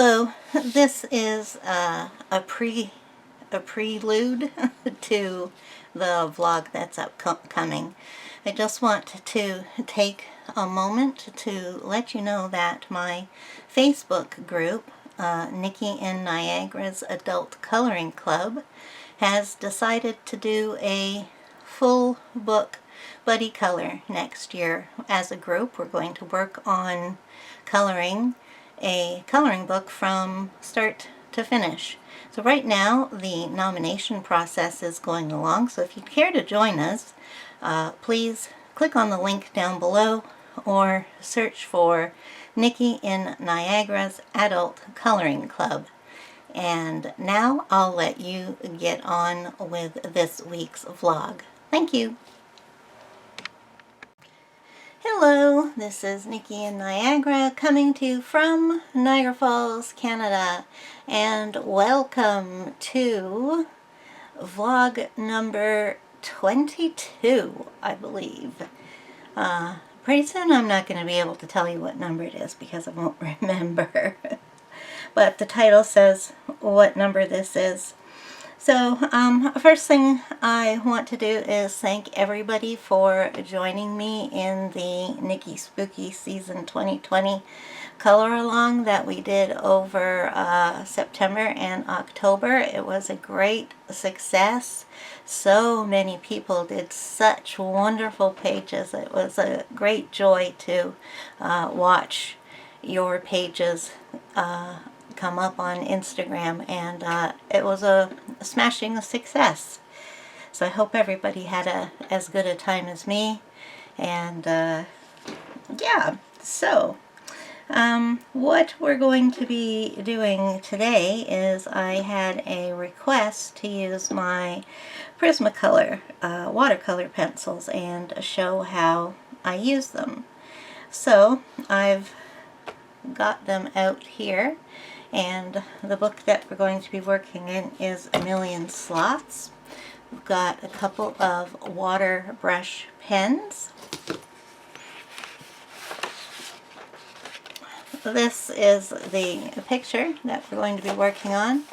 Hello, this is a prelude to the vlog that's upcoming. I just want to take a moment to let you know that my Facebook group, Nikki in Niagara's Adult Coloring Club, has decided to do a full book buddy color next year. As a group, we're going to work on coloring a coloring book from start to finish. So right now the nomination process is going along, so if you care to join us, please click on the link down below or search for Nikki in Niagara's Adult Coloring Club. And now I'll let you get on with this week's vlog. Thank you. Hello, this is Nikki in Niagara coming to you from Niagara Falls, Canada, and welcome to vlog number 22, I believe. Pretty soon I'm not going to be able to tell you what number it is because I won't remember. But the title says what number this is. So, first thing I want to do is thank everybody for joining me in the Nikki Spooky Season 2020 color along that we did over September and October. It was a great success. So many people did such wonderful pages. It was a great joy to watch your pages come up on Instagram, and it was a smashing success. So I hope everybody had as good a time as me. And yeah, so what we're going to be doing today is I had a request to use my Prismacolor watercolor pencils and show how I use them. So I've got them out here, and the book that we're going to be working in is A Million Sloths. We've got a couple of water brush pens. This is the picture that we're going to be working on.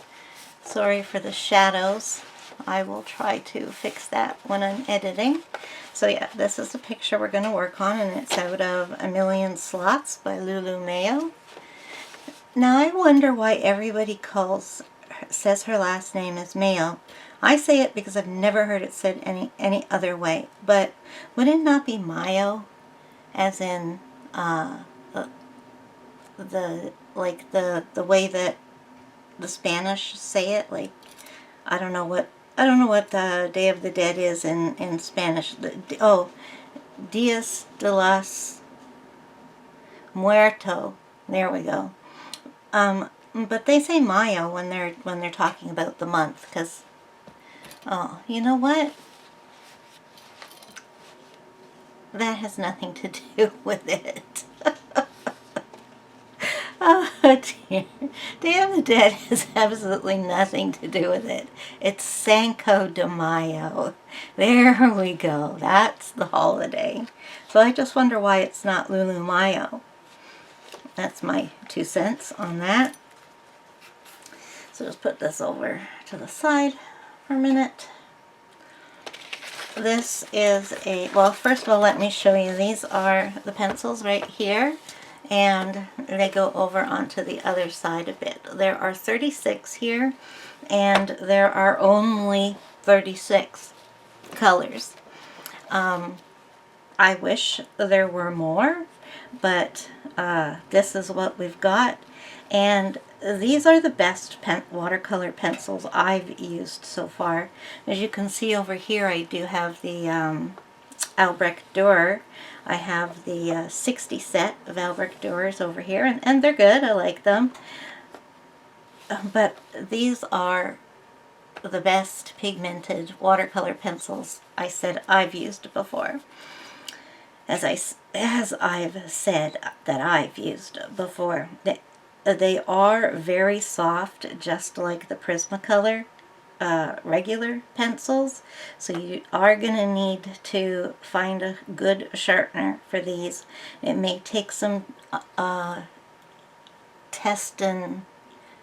Sorry for the shadows. I will try to fix that when I'm editing. So yeah, this is the picture we're going to work on, and it's out of A Million Sloths by Lulu Mayo. Now I wonder why everybody says her last name is Mayo. I say it because I've never heard it said any other way. But would it not be Mayo, as in the way that the Spanish say it? Like, I don't know what the Day of the Dead is in Spanish. Oh, Dias de los Muertos. There we go. But they say Mayo when they're talking about the month, because, oh, you know what? That has nothing to do with it. Oh dear. Day of the Dead has absolutely nothing to do with it. It's Cinco de Mayo. There we go. That's the holiday. So I just wonder why it's not Lulu Mayo. That's my 2 cents on that. So just put this over to the side for a minute. This is well, first of all, let me show you. These are the pencils right here, and they go over onto the other side a bit. There are 36 here, and there are only 36 colors. I wish there were more, but this is what we've got, and these are the best watercolor pencils I've used so far. As you can see over here, I do have the Albrecht Dürer. I have the 60 set of Albrecht Dürers over here, and they're good. I like them. But these are the best pigmented watercolor pencils I said I've used before. As I've said that I've used before. They are very soft, just like the Prismacolor regular pencils. So you are going to need to find a good sharpener for these. It may take some testing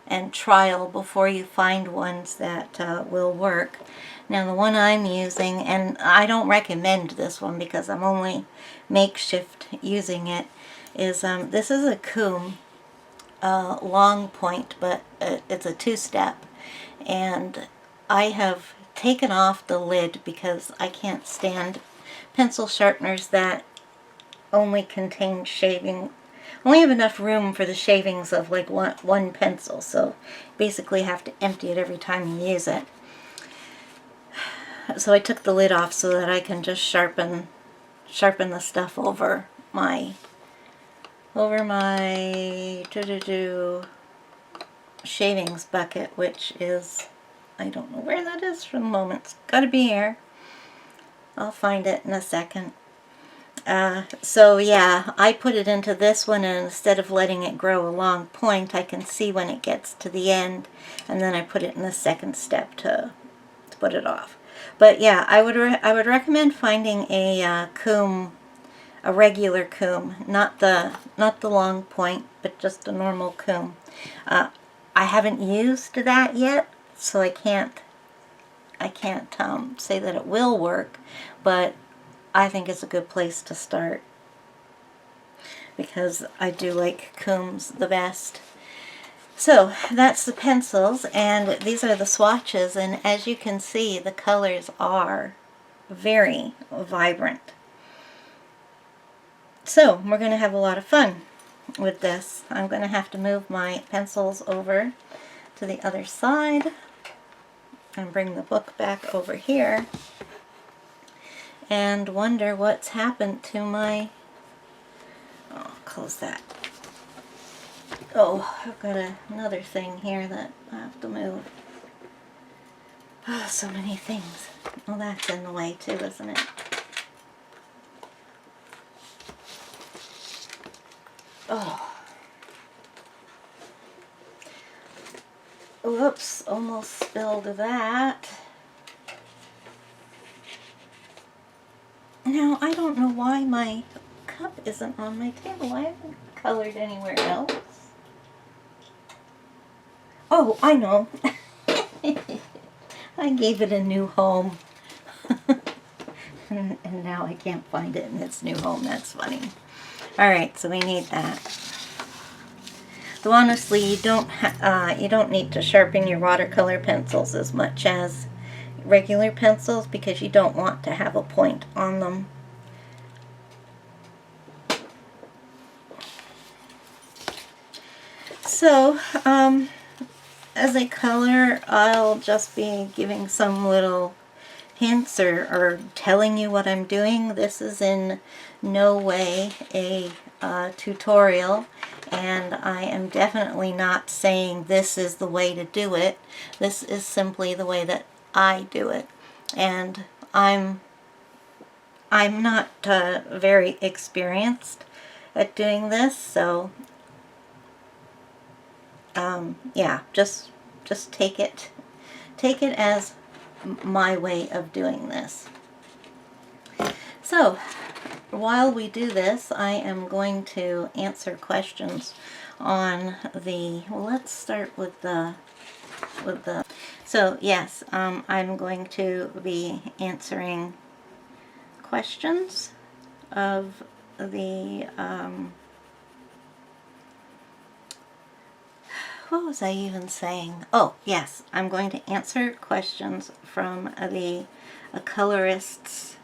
and trial before you find ones that will work. Now the one I'm using, and I don't recommend this one because I'm only makeshift using it, is this is a Coombe long point, but it's a two-step, and I have taken off the lid because I can't stand pencil sharpeners that only contain shaving, only have enough room for the shavings of like one pencil, so basically have to empty it every time you use it. So I took the lid off so that I can just sharpen the stuff over my shavings bucket, which is, I don't know where that is for the moment. It's gotta be here. I'll find it in a second. So yeah, I put it into this one, and instead of letting it grow a long point, I can see when it gets to the end, and then I put it in the second step to put it off. But yeah, I would recommend finding a Coombe, a regular Coombe, not the long point, but just a normal Coombe. I haven't used that yet, so I can't say that it will work, but I think it's a good place to start because I do like Combs the best. So that's the pencils, and these are the swatches, and as you can see, the colors are very vibrant. So we're going to have a lot of fun with this. I'm going to have to move my pencils over to the other side and bring the book back over here and wonder what's happened to my, oh, close that. Oh, I've got another thing here that I have to move. Oh, so many things. Well, that's in the way too, isn't it? Oh. Whoops, almost spilled that. Now, I don't know why my cup isn't on my table. I haven't colored anywhere else. Oh, I know. I gave it a new home. and now I can't find it in its new home. That's funny. Alright, so we need that. So honestly, you don't need to sharpen your watercolor pencils as much as regular pencils because you don't want to have a point on them. So, as a color, I'll just be giving some little hints or telling you what I'm doing. This is in no way a tutorial, and I am definitely not saying this is the way to do it. This is simply the way that I do it, and I'm not very experienced at doing this, so yeah, just take it as my way of doing this. So while we do this, I am going to answer questions on the, well, let's start with the, so yes, I'm going to be answering questions of the, what was I even saying? Oh, yes, I'm going to answer questions from the colorist's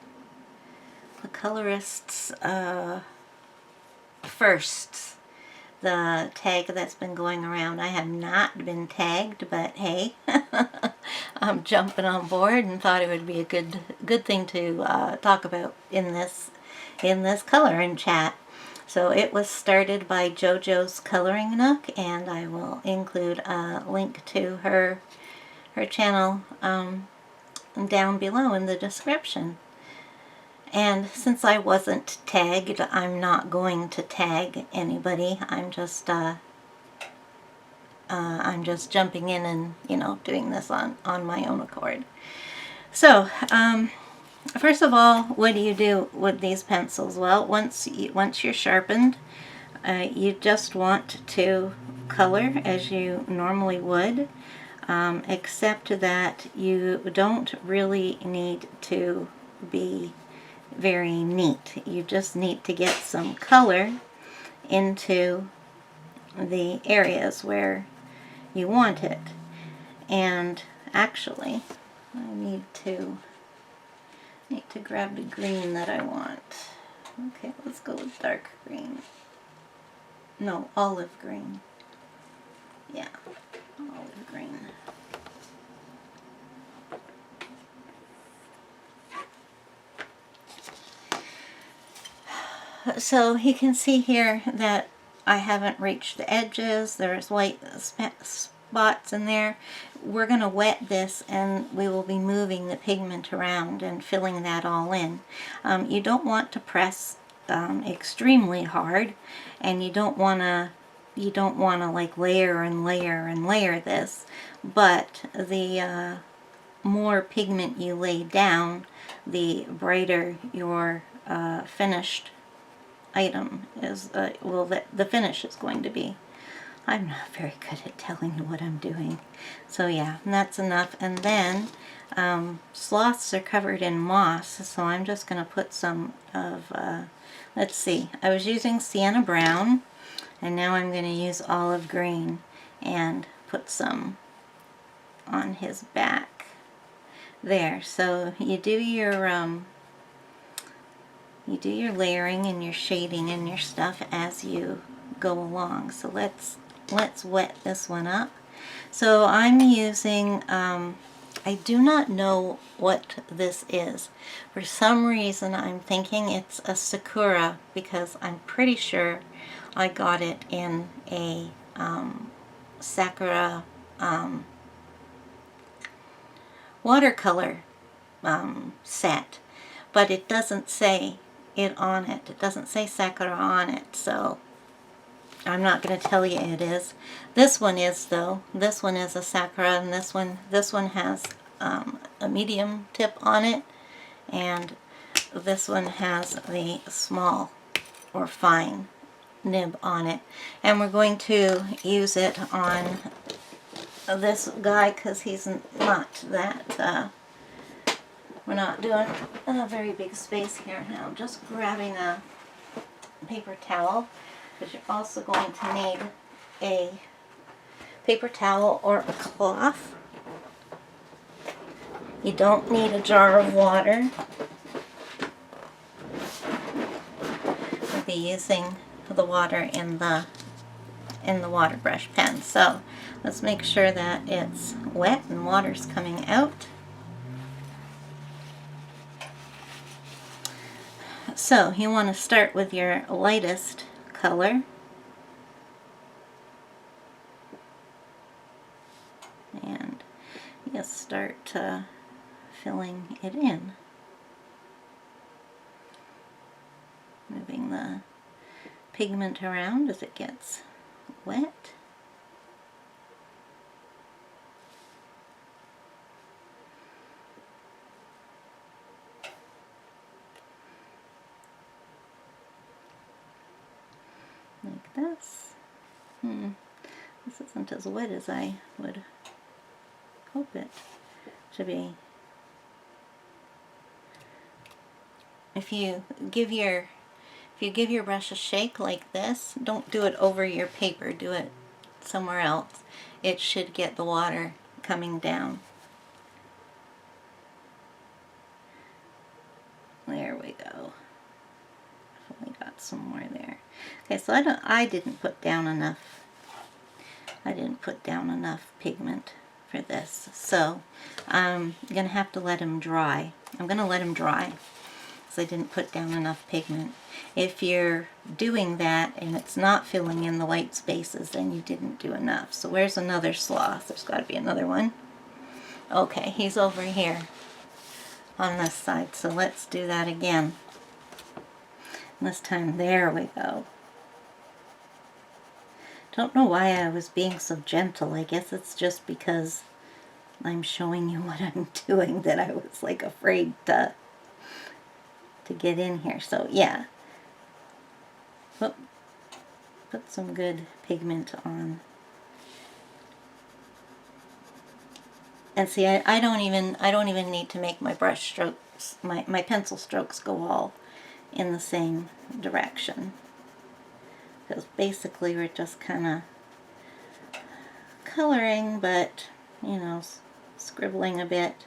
firsts, the tag that's been going around. I have not been tagged, but hey, I'm jumping on board and thought it would be a good thing to talk about in this coloring chat. So it was started by JoJo's Coloring Nook, and I will include a link to her channel down below in the description. And since I wasn't tagged, I'm not going to tag anybody. I'm just jumping in and, you know, doing this on my own accord. So, first of all, what do you do with these pencils? Well, once you're sharpened, you just want to color as you normally would, except that you don't really need to be very neat. You just need to get some color into the areas where you want it. And actually, I need to grab the green that I want. Okay, let's go with dark green. No, olive green. Yeah, olive green. So you can see here that I haven't reached the edges. There's white spots in there. We're going to wet this and we will be moving the pigment around and filling that all in. You don't want to press extremely hard, and you don't want to like layer and layer and layer this, but the more pigment you lay down, the brighter your finished item is, the finish is going to be. I'm not very good at telling you what I'm doing. So yeah, that's enough. And then sloths are covered in moss, so I'm just going to put some of, let's see, I was using sienna brown, and now I'm going to use olive green and put some on his back there. So you do your layering and your shading and your stuff as you go along. So let's wet this one up. So I'm using, I do not know what this is. For some reason I'm thinking it's a Sakura, because I'm pretty sure I got it in a Sakura watercolor set, but it doesn't say it on it. It doesn't say Sakura on it, so I'm not going to tell you it is. This one is, though. This one is a Sakura, and this one has a medium tip on it, and this one has the small or fine nib on it. And we're going to use it on this guy because he's not that, we're not doing a very big space here now. I'm just grabbing a paper towel, because you're also going to need a paper towel or a cloth. You don't need a jar of water. We'll be using the water in the water brush pen. So let's make sure that it's wet and water's coming out. So you want to start with your lightest color. And just start filling it in. Moving the pigment around as it gets wet. Like this. This isn't as wet as I would hope it to be. If you give your brush a shake like this, don't do it over your paper, do it somewhere else. It should get the water coming down. There we go. Definitely got some more there. Okay, so I didn't put down enough pigment for this. So I'm going to have to let him dry. I'm going to let him dry because I didn't put down enough pigment. If you're doing that and it's not filling in the white spaces, then you didn't do enough. So where's another sloth? There's got to be another one. Okay, he's over here on this side. So let's do that again. This time, there we go. Don't know why I was being so gentle. I guess it's just because I'm showing you what I'm doing that I was like afraid to get in here. So yeah, put some good pigment on And see, I don't even need to make my brush strokes, my pencil strokes go all in the same direction. Because basically we're just kind of coloring, but, you know, scribbling a bit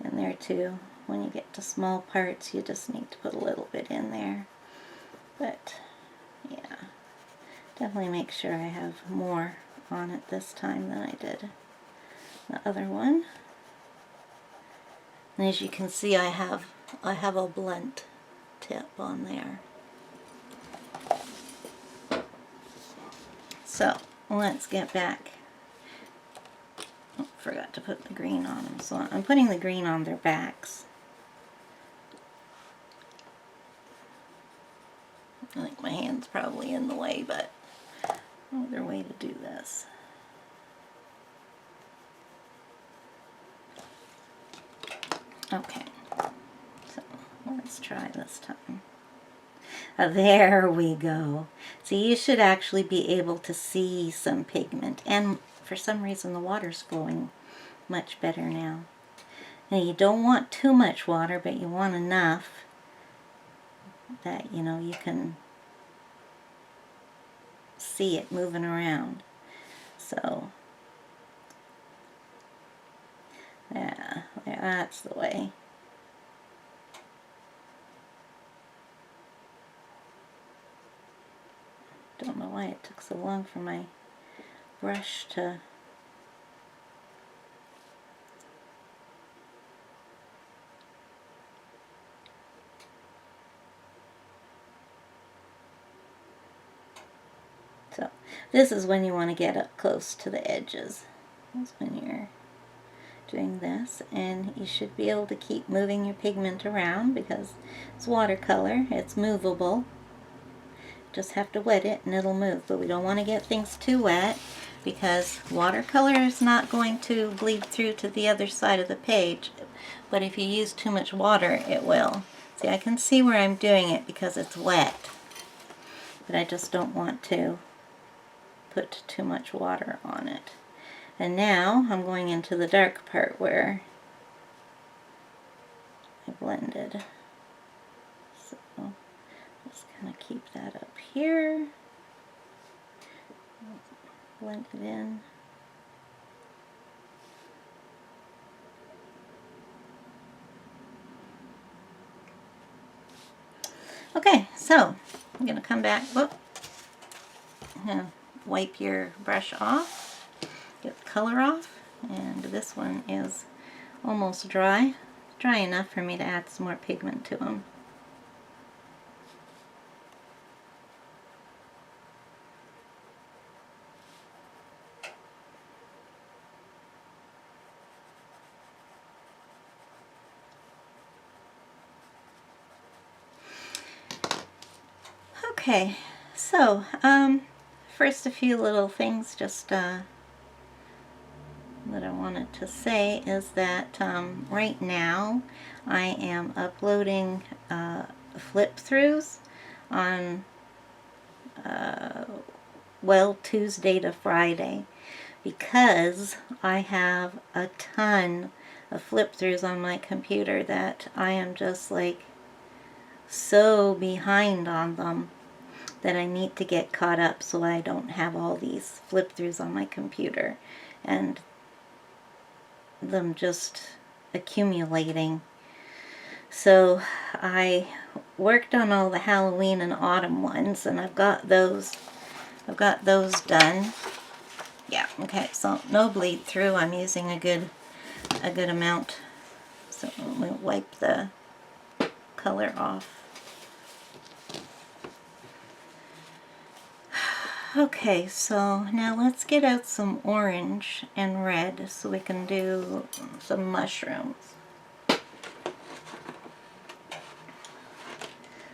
in there too. When you get to small parts, you just need to put a little bit in there. But, yeah, definitely make sure I have more on it this time than I did the other one. And as you can see, I have a blunt tip on there. So let's get back. Oh, forgot to put the green on them. So I'm putting the green on their backs. I think my hand's probably in the way, but no other way to do this. Okay, so let's try this time. There we go. See, you should actually be able to see some pigment, and for some reason the water's flowing much better now. And you don't want too much water, but you want enough that, you know, you can see it moving around. So, yeah, that's the way. Don't know why it took so long for my brush to... So, this is when you want to get up close to the edges. That's when you're doing this, and you should be able to keep moving your pigment around because it's watercolor, it's movable. Just have to wet it and it'll move, but we don't want to get things too wet because watercolor is not going to bleed through to the other side of the page, but if you use too much water it will. See, I can see where I'm doing it because it's wet, but I just don't want to put too much water on it. And now I'm going into the dark part where I blended. So just kind of keep that up here. Blend it in. Okay, so I'm going to come back. Whoop. I'm going to wipe your brush off, get the color off, and this one is almost dry. Dry enough for me to add some more pigment to them. Okay, so first a few little things just that I wanted to say is that right now I am uploading flip throughs on Tuesday to Friday because I have a ton of flip throughs on my computer that I am just like so behind on them that I need to get caught up so I don't have all these flip throughs on my computer and them just accumulating. So I worked on all the Halloween and autumn ones, and I've got those done. Yeah, okay, so no bleed through. I'm using a good amount. So we'll wipe the color off. Okay, so now let's get out some orange and red so we can do some mushrooms.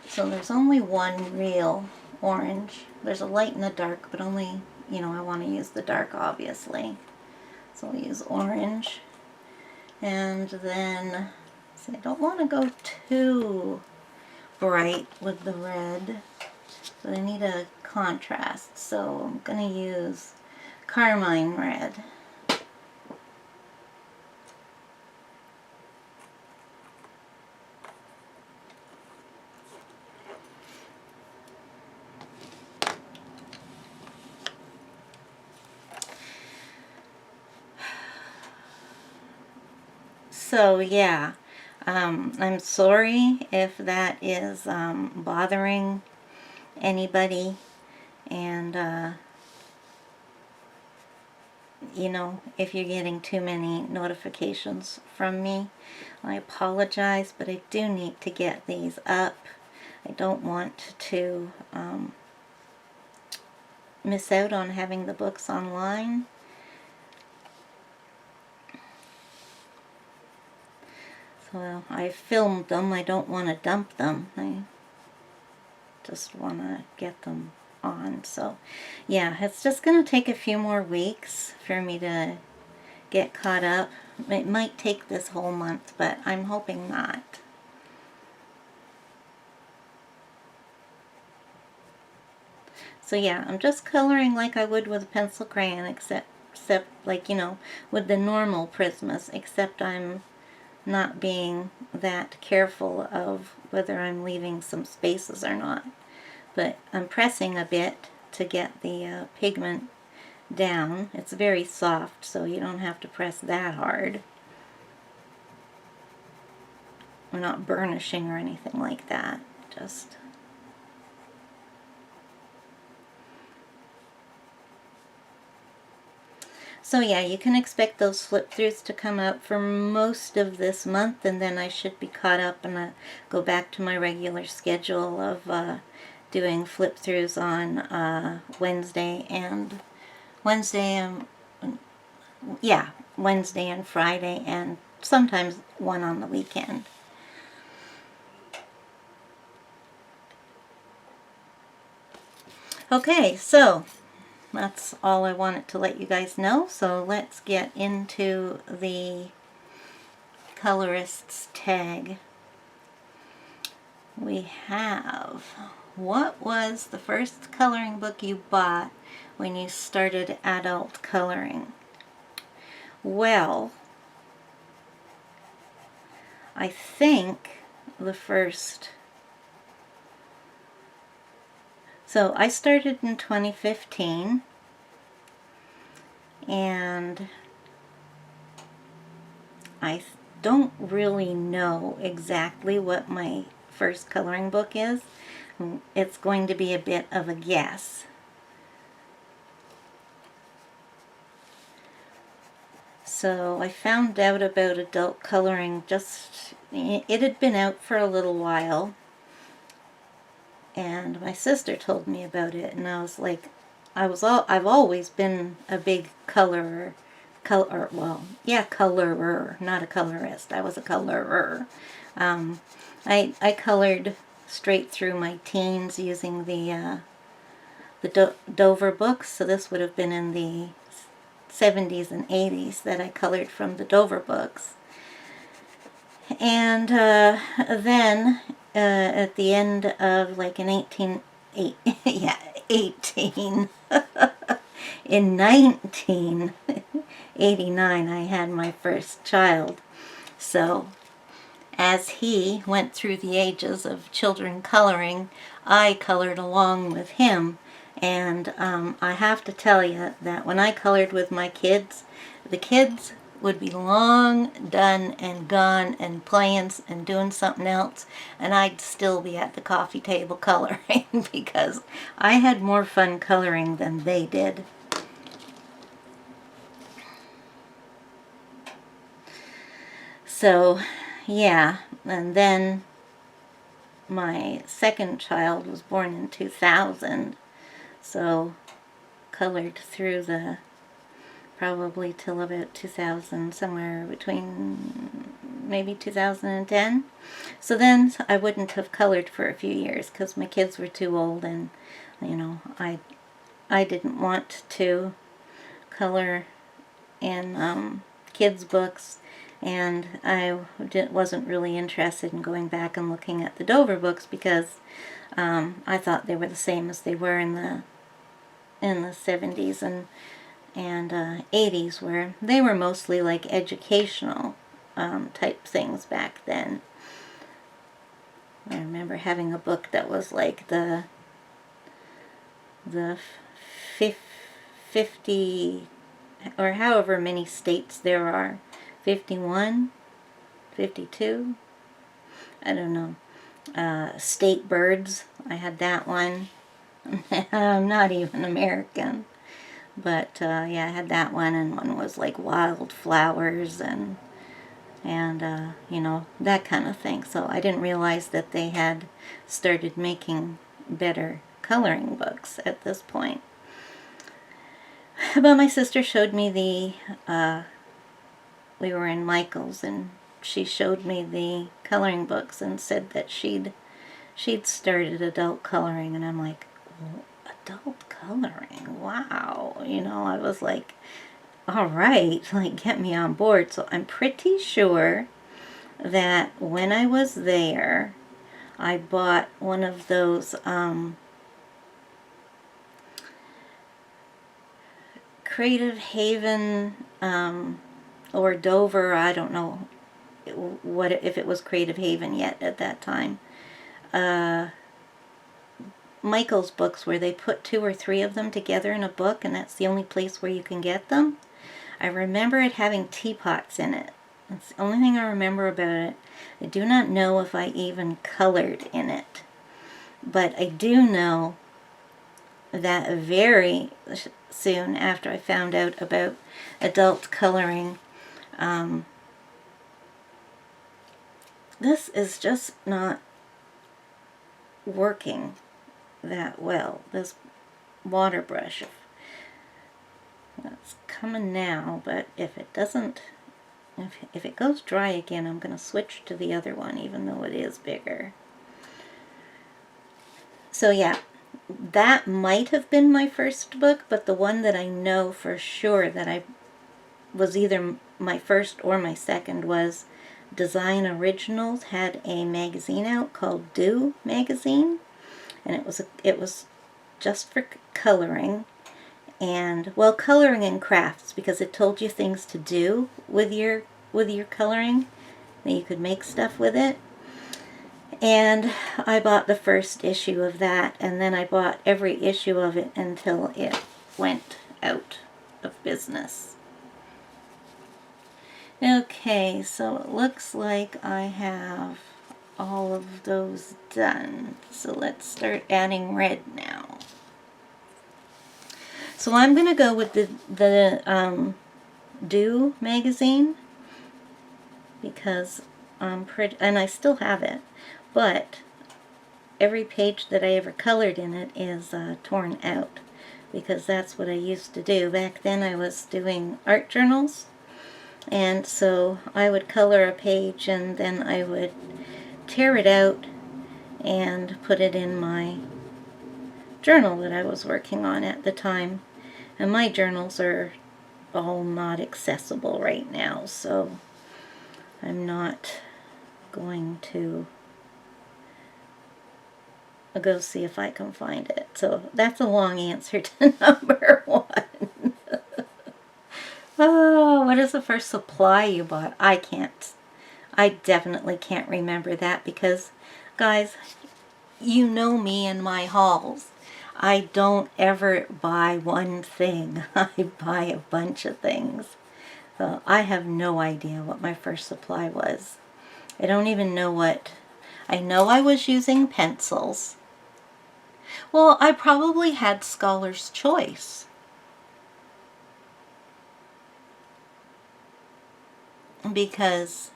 So there's only one real orange. There's a light and a dark, but only, you know, I want to use the dark obviously. So I'll use orange. And then, see, I don't want to go too bright with the red, but I need a contrast, so I'm going to use carmine red. So yeah, I'm sorry if that is bothering anybody, and you know, if you're getting too many notifications from me, I apologize, but I do need to get these up. I don't want to miss out on having the books online. So I filmed them. I don't want to dump them. I just want to get them on. So yeah, it's just going to take a few more weeks for me to get caught up. It might take this whole month, but I'm hoping not. So yeah, I'm just coloring like I would with a pencil crayon, except like, you know, with the normal Prismas, except I'm not being that careful of whether I'm leaving some spaces or not. But I'm pressing a bit to get the pigment down. It's very soft, so you don't have to press that hard. We're not burnishing or anything like that. Just... So yeah, you can expect those flip throughs to come out for most of this month, and then I should be caught up and go back to my regular schedule of doing flip throughs on Wednesday and Wednesday and Friday, and sometimes one on the weekend. Okay, so that's all I wanted to let you guys know. So let's get into the colorist's tag. We have, what was the first coloring book you bought when you started adult coloring? Well, I think the first... So I started in 2015, and I don't really know exactly what my first coloring book is. It's going to be a bit of a guess. So I found out about adult coloring it had been out for a little while, and my sister told me about it, and I was like, I've always been a big colorer, colorer, not a colorist. I was a colorer. I colored straight through my teens using the Dover books, so this would have been in the 70s and 80s that I colored from the Dover books. And then at the end of like in 18 in 1989 I had my first child. So as he went through the ages of children coloring, I colored along with him. And I have to tell you that when I colored with my kids, the kids would be long done and gone and playing and doing something else, and I'd still be at the coffee table coloring because I had more fun coloring than they did. So yeah, and then my second child was born in 2000, so colored through probably till about 2000, somewhere between maybe 2010. So then I wouldn't have colored for a few years because my kids were too old, and you know, I didn't want to color in kids' books, and I wasn't really interested in going back and looking at the Dover books because I thought they were the same as they were in the 70s and 80s, where they were mostly like educational type things back then. I remember having a book that was like the 50 or however many states there are, 51 52. I don't know. State Birds. I had that one. I'm not even American. But yeah, I had that one, and one was like Wildflowers and you know, that kind of thing. So I didn't realize that they had started making better coloring books at this point. But my sister showed me we were in Michael's, and she showed me the coloring books and said that she'd started adult coloring, and I'm like, well, adult coloring? Wow. You know, I was like, all right, like, get me on board. So I'm pretty sure that when I was there, I bought one of those Creative Haven or Dover, I don't know what if it was Creative Haven yet at that time. Michael's books where they put 2 or 3 of them together in a book, and that's the only place where you can get them. I remember it having teapots in it. That's the only thing I remember about it. I do not know if I even colored in it. But I do know that very soon after I found out about adult coloring, this is just not working that well. This water brush, it's coming now, but if it doesn't, if it goes dry again, I'm going to switch to the other one, even though it is bigger. So yeah, that might have been my first book, but the one that I know for sure that I was either my first or my second was Design Originals. Had a magazine out called Do Magazine, and it was just for coloring, and well, coloring and crafts, because it told you things to do with your coloring, that you could make stuff with it. And I bought the first issue of that, and then I bought every issue of it until it went out of business. Okay, so it looks like I have all of those done. So let's start adding red now. So I'm going to go with the Do magazine, because I'm pretty, and I still have it, but every page that I ever colored in it is torn out, because that's what I used to do. Back then I was doing art journals, and so I would color a page and then I would tear it out and put it in my journal that I was working on at the time. And my journals are all not accessible right now, so I'm not going to go see if I can find it. So that's a long answer to number 1. Oh, what is the first supply you bought? I definitely can't remember that, because, guys, you know me and my hauls. I don't ever buy one thing. I buy a bunch of things. So I have no idea what my first supply was. I don't even know what... I know I was using pencils. Well, I probably had Scholar's Choice. Because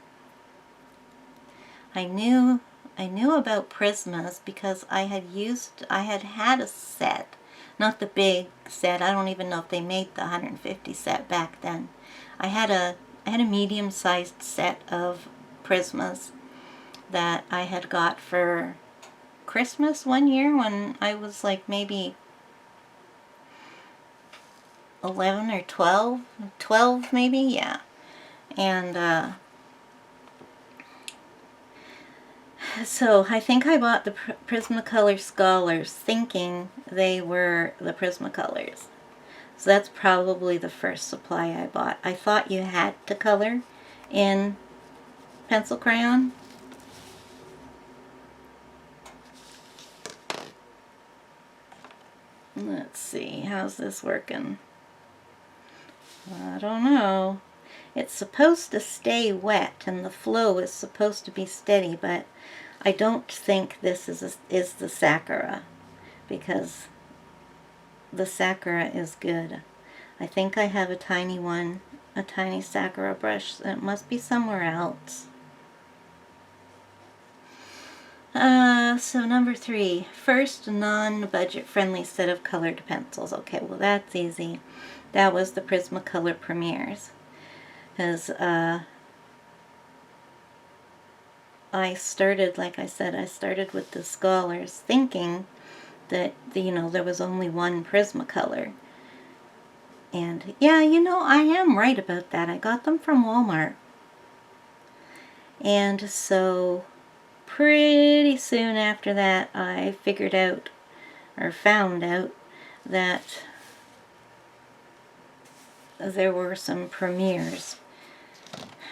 I knew about Prismas, because I had had a set, not the big set. I don't even know if they made the 150 set back then. I had a medium-sized set of Prismas that I had got for Christmas one year when I was like maybe 11 or 12 maybe, yeah. And so I think I bought the Prismacolor Scholars thinking they were the Prismacolors. So that's probably the first supply I bought. I thought you had to color in pencil crayon. Let's see, how's this working? I don't know. It's supposed to stay wet and the flow is supposed to be steady, but I don't think this is the Sakura, because the Sakura is good. I think I have a tiny one, a tiny Sakura brush, so it must be somewhere else. So number 3, first non-budget friendly set of colored pencils. Okay, well that's easy. That was the Prismacolor Premieres. Because I started, like I said, I started with the Scholars thinking that, there was only one Prismacolor. And yeah, I am right about that. I got them from Walmart. And so pretty soon after that, I figured out, or found out, that there were some Premieres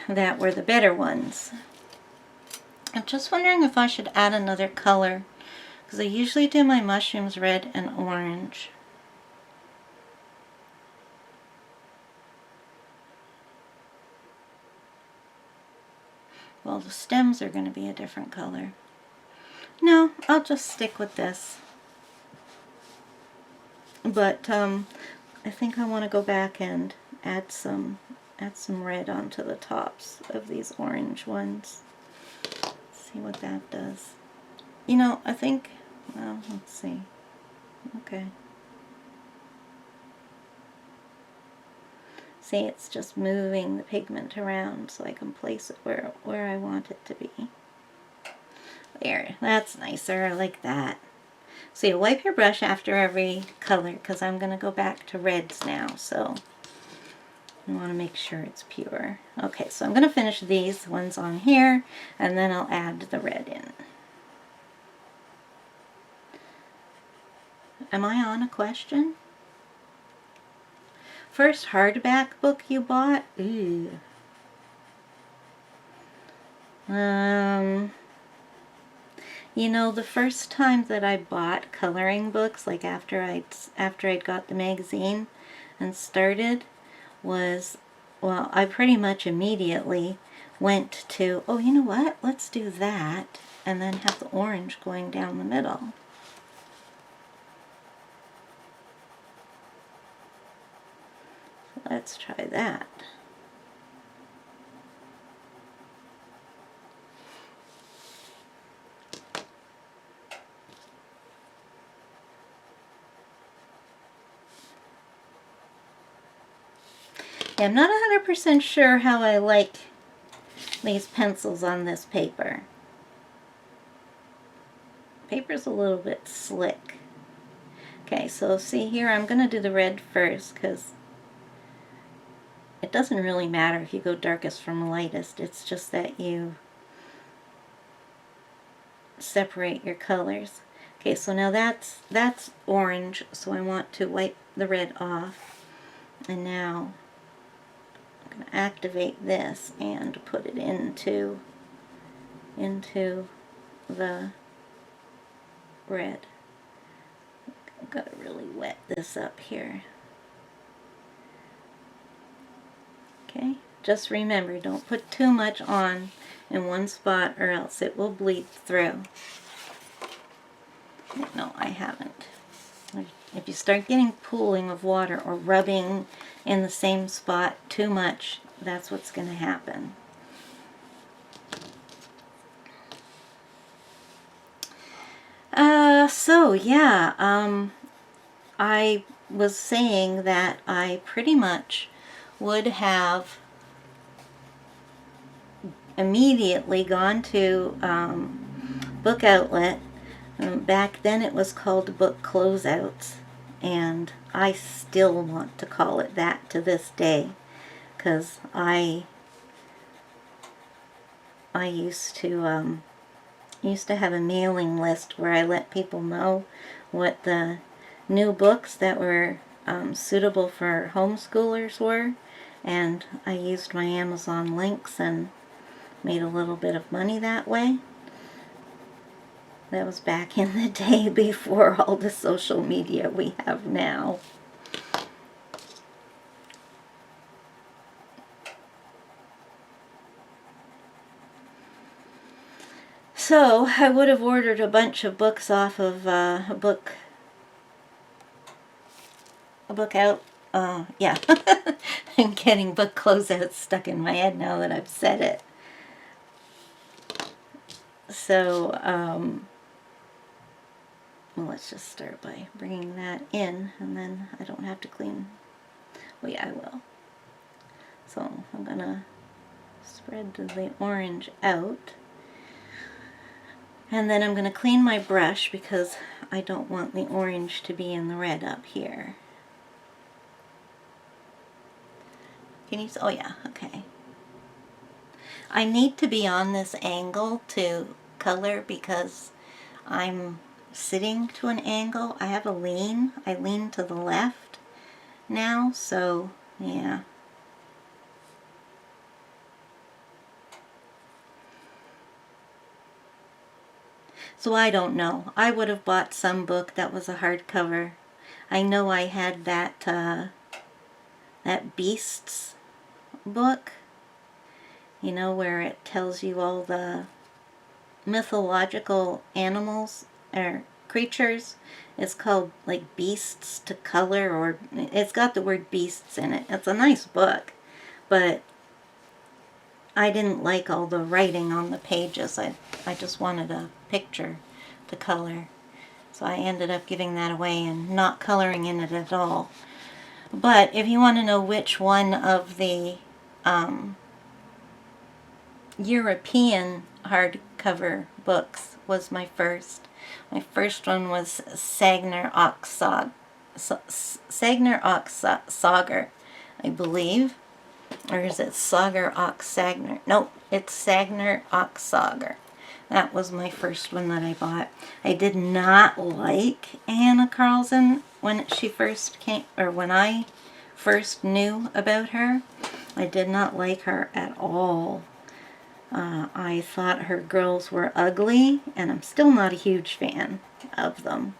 that were the better ones. I'm just wondering if I should add another color, because I usually do my mushrooms red and orange. Well, the stems are going to be a different color. No, I'll just stick with this. But I think I want to go back and add some red onto the tops of these orange ones. See what that does. I think, well, let's see. Okay. See, it's just moving the pigment around so I can place it where I want it to be. There, that's nicer. I like that. So you wipe your brush after every color, because I'm going to go back to reds now, so I want to make sure it's pure. Okay, so I'm going to finish these ones on here, and then I'll add the red in. Am I on a question? First hardback book you bought? Ooh. The first time that I bought coloring books, like after I'd got the magazine and started, was, well, I pretty much immediately went to, oh, you know what? Let's do that, and then have the orange going down the middle. Let's try that. Yeah, I'm not 100% sure how I like these pencils on this paper. Paper's a little bit slick. Okay, so see here, I'm going to do the red first, because it doesn't really matter if you go darkest from lightest. It's just that you separate your colors. Okay, so now that's orange, so I want to wipe the red off. And now I'm going to activate this and put it into the red. I've got to really wet this up here. Okay, just remember, don't put too much on in one spot or else it will bleed through. No, I haven't. If you start getting pooling of water or rubbing in the same spot too much, that's what's going to happen. So yeah, I was saying that I pretty much would have immediately gone to BookOutlet. Back then it was called Book Closeouts, and I still want to call it that to this day, because I used to have a mailing list where I let people know what the new books that were suitable for homeschoolers were, and I used my Amazon links and made a little bit of money that way. That was back in the day before all the social media we have now. So I would have ordered a bunch of books off of a book out. Yeah. I'm getting book closeouts stuck in my head now that I've said it. So, well, let's just start by bringing that in, and then I don't have to clean. Well, yeah, I will. So I'm gonna spread the orange out. And then I'm going to clean my brush because I don't want the orange to be in the red up here. Can you see? Oh yeah, okay. I need to be on this angle to color because I'm sitting to an angle. I have a lean. I lean to the left now, so yeah. So I don't know. I would have bought some book that was a hardcover. I know I had that that Beasts book, you know, where it tells you all the mythological animals or creatures. It's called like Beasts to Color, or it's got the word beasts in it. It's a nice book, but I didn't like all the writing on the pages. I just wanted a picture to color. So I ended up giving that away and not coloring in it at all. But if you want to know which one of the European hardcover books was my first one was Sagner Oxsager, I believe. Or is it Sager Oxsagner? No, it's Sagner Oxsager. That was my first one that I bought. I did not like Anna Carlson when she first came, or when I first knew about her. I did not like her at all. I thought her girls were ugly, and I'm still not a huge fan of them.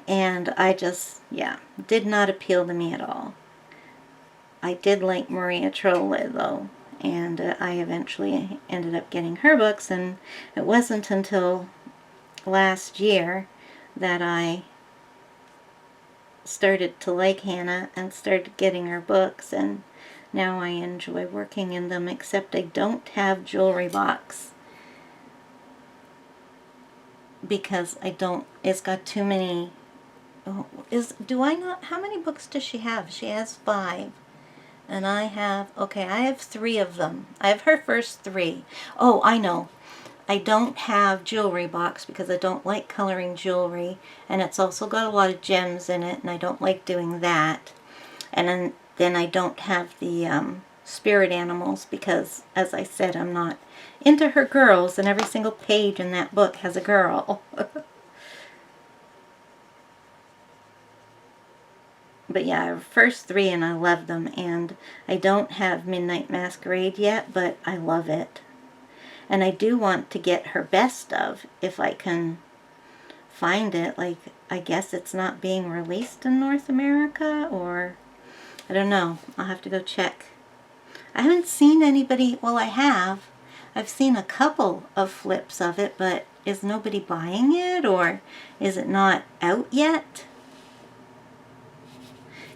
And I just, yeah, did not appeal to me at all. I did like Maria Trolle, though, and I eventually ended up getting her books, and it wasn't until last year that I started to like Hannah and started getting her books, and now I enjoy working in them, except I don't have jewelry box because I don't, it's got too many, do I not, how many books does she have? She has 5. And I have, okay, I have 3 of them. I have her first 3. Oh, I know. I don't have jewelry box because I don't like coloring jewelry. And it's also got a lot of gems in it, and I don't like doing that. And then I don't have the spirit animals because, as I said, I'm not into her girls, and every single page in that book has a girl. But yeah, I have first 3 and I love them, and I don't have Midnight Masquerade yet, but I love it. And I do want to get her best of, if I can find it. Like, I guess it's not being released in North America, or I don't know. I'll have to go check. I haven't seen anybody, well, I have. I've seen a couple of flips of it, but is nobody buying it, or is it not out yet?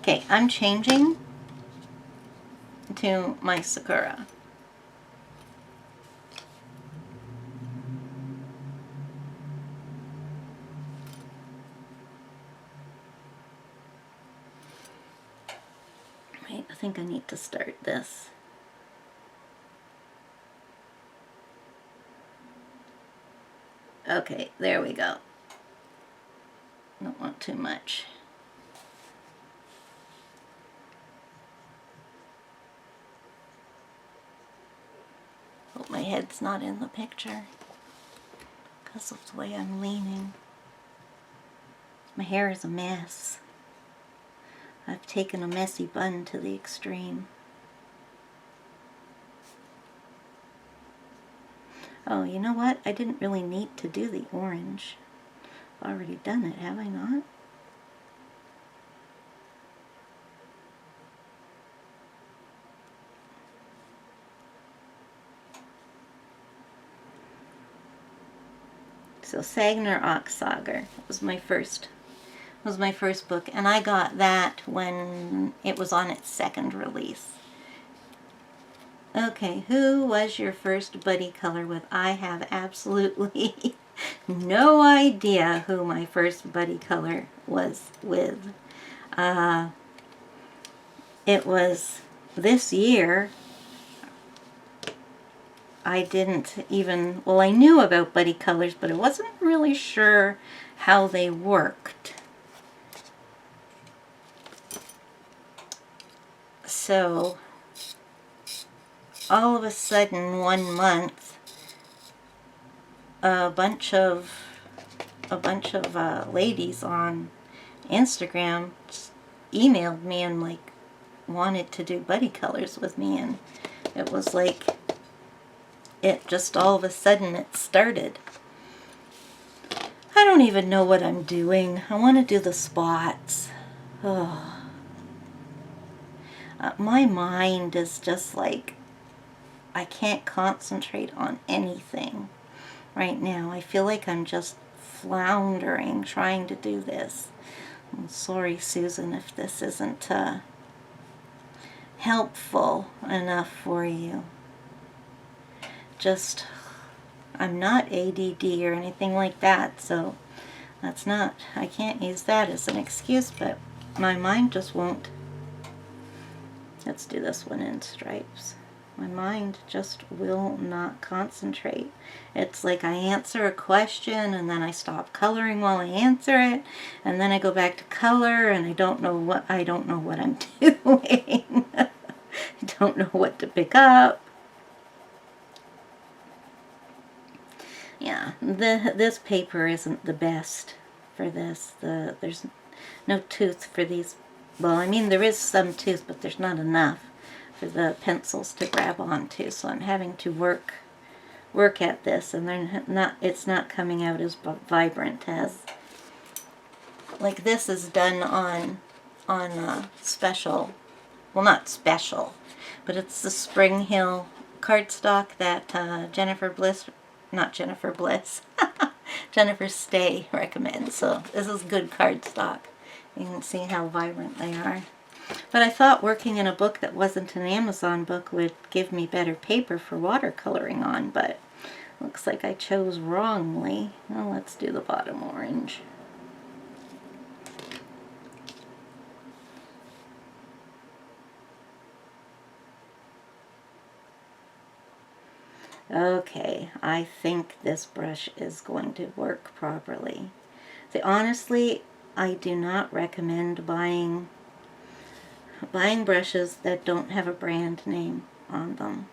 Okay, I'm changing to my Sakura. Wait, I think I need to start this. Okay, there we go. Don't want too much. Hope my head's not in the picture because of the way I'm leaning. My hair is a mess. I've taken a messy bun to the extreme. Oh, you know what? I didn't really need to do the orange. I've already done it, have I not? So Sagner Oxsager was my first book, and I got that when it was on its second release. Okay, who was your first buddy color with? I have absolutely no idea who my first buddy color was with. It was this year. I didn't even, well, I knew about buddy colors, but I wasn't really sure how they worked. So, all of a sudden, one month, a bunch of ladies on Instagram emailed me and like wanted to do buddy colors with me, and it was like it just all of a sudden it started. I don't even know what I'm doing. I want to do the spots. Oh. My mind is just like, I can't concentrate on anything right now. I feel like I'm just floundering trying to do this. I'm sorry, Susan, if this isn't helpful enough for you. Just, I'm not ADD or anything like that, so that's not, I can't use that as an excuse, but my mind just won't. Let's do this one in stripes. My mind just will not concentrate. It's like I answer a question and then I stop coloring while I answer it, and then I go back to color and I don't know what I'm doing. I don't know what to pick up. Yeah, this paper isn't the best for this. There's no tooth for these. Well, I mean, there is some tooth, but there's not enough for the pencils to grab onto, so I'm having to work at this, and it's not coming out as vibrant as, like this is done on special, well, not special, but it's the Spring Hill cardstock that Jennifer Stay recommends. So this is good cardstock. You can see how vibrant they are. But I thought working in a book that wasn't an Amazon book would give me better paper for watercoloring on, but looks like I chose wrongly. Well, let's do the bottom orange. Okay, I think this brush is going to work properly. See, honestly, I do not recommend buying brushes that don't have a brand name on them,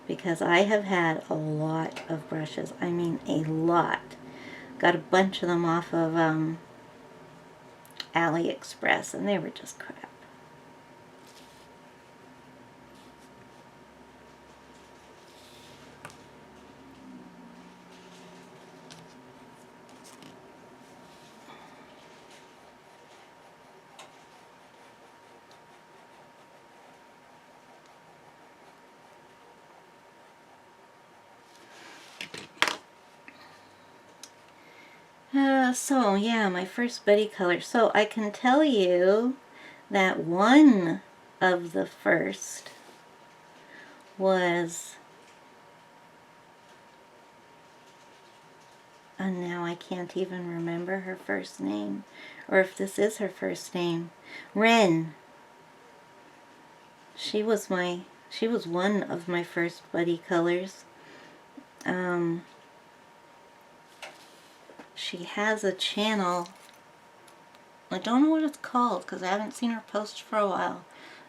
because I have had a lot of brushes. I mean a lot. Got a bunch of them off of AliExpress, and they were just crap. So yeah, my first buddy color. So I can tell you that one of the first was, and now I can't even remember her first name, or if this is her first name. Ren. She was one of my first buddy colors. She has a channel. I don't know what it's called because I haven't seen her post for a while.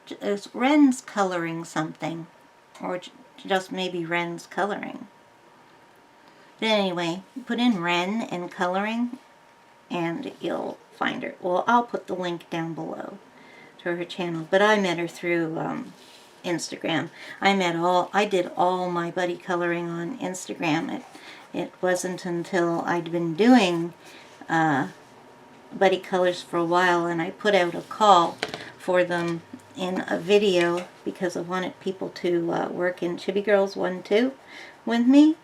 It's Ren's Coloring something, or just maybe Ren's Coloring. But anyway, put in Ren and coloring and you'll find her. Well, I'll put the link down below to her channel, but I met her through Instagram. I did all my buddy coloring on Instagram. It wasn't until I'd been doing buddy colors for a while and I put out a call for them in a video because I wanted people to work in Chibi Girls 1-2 with me.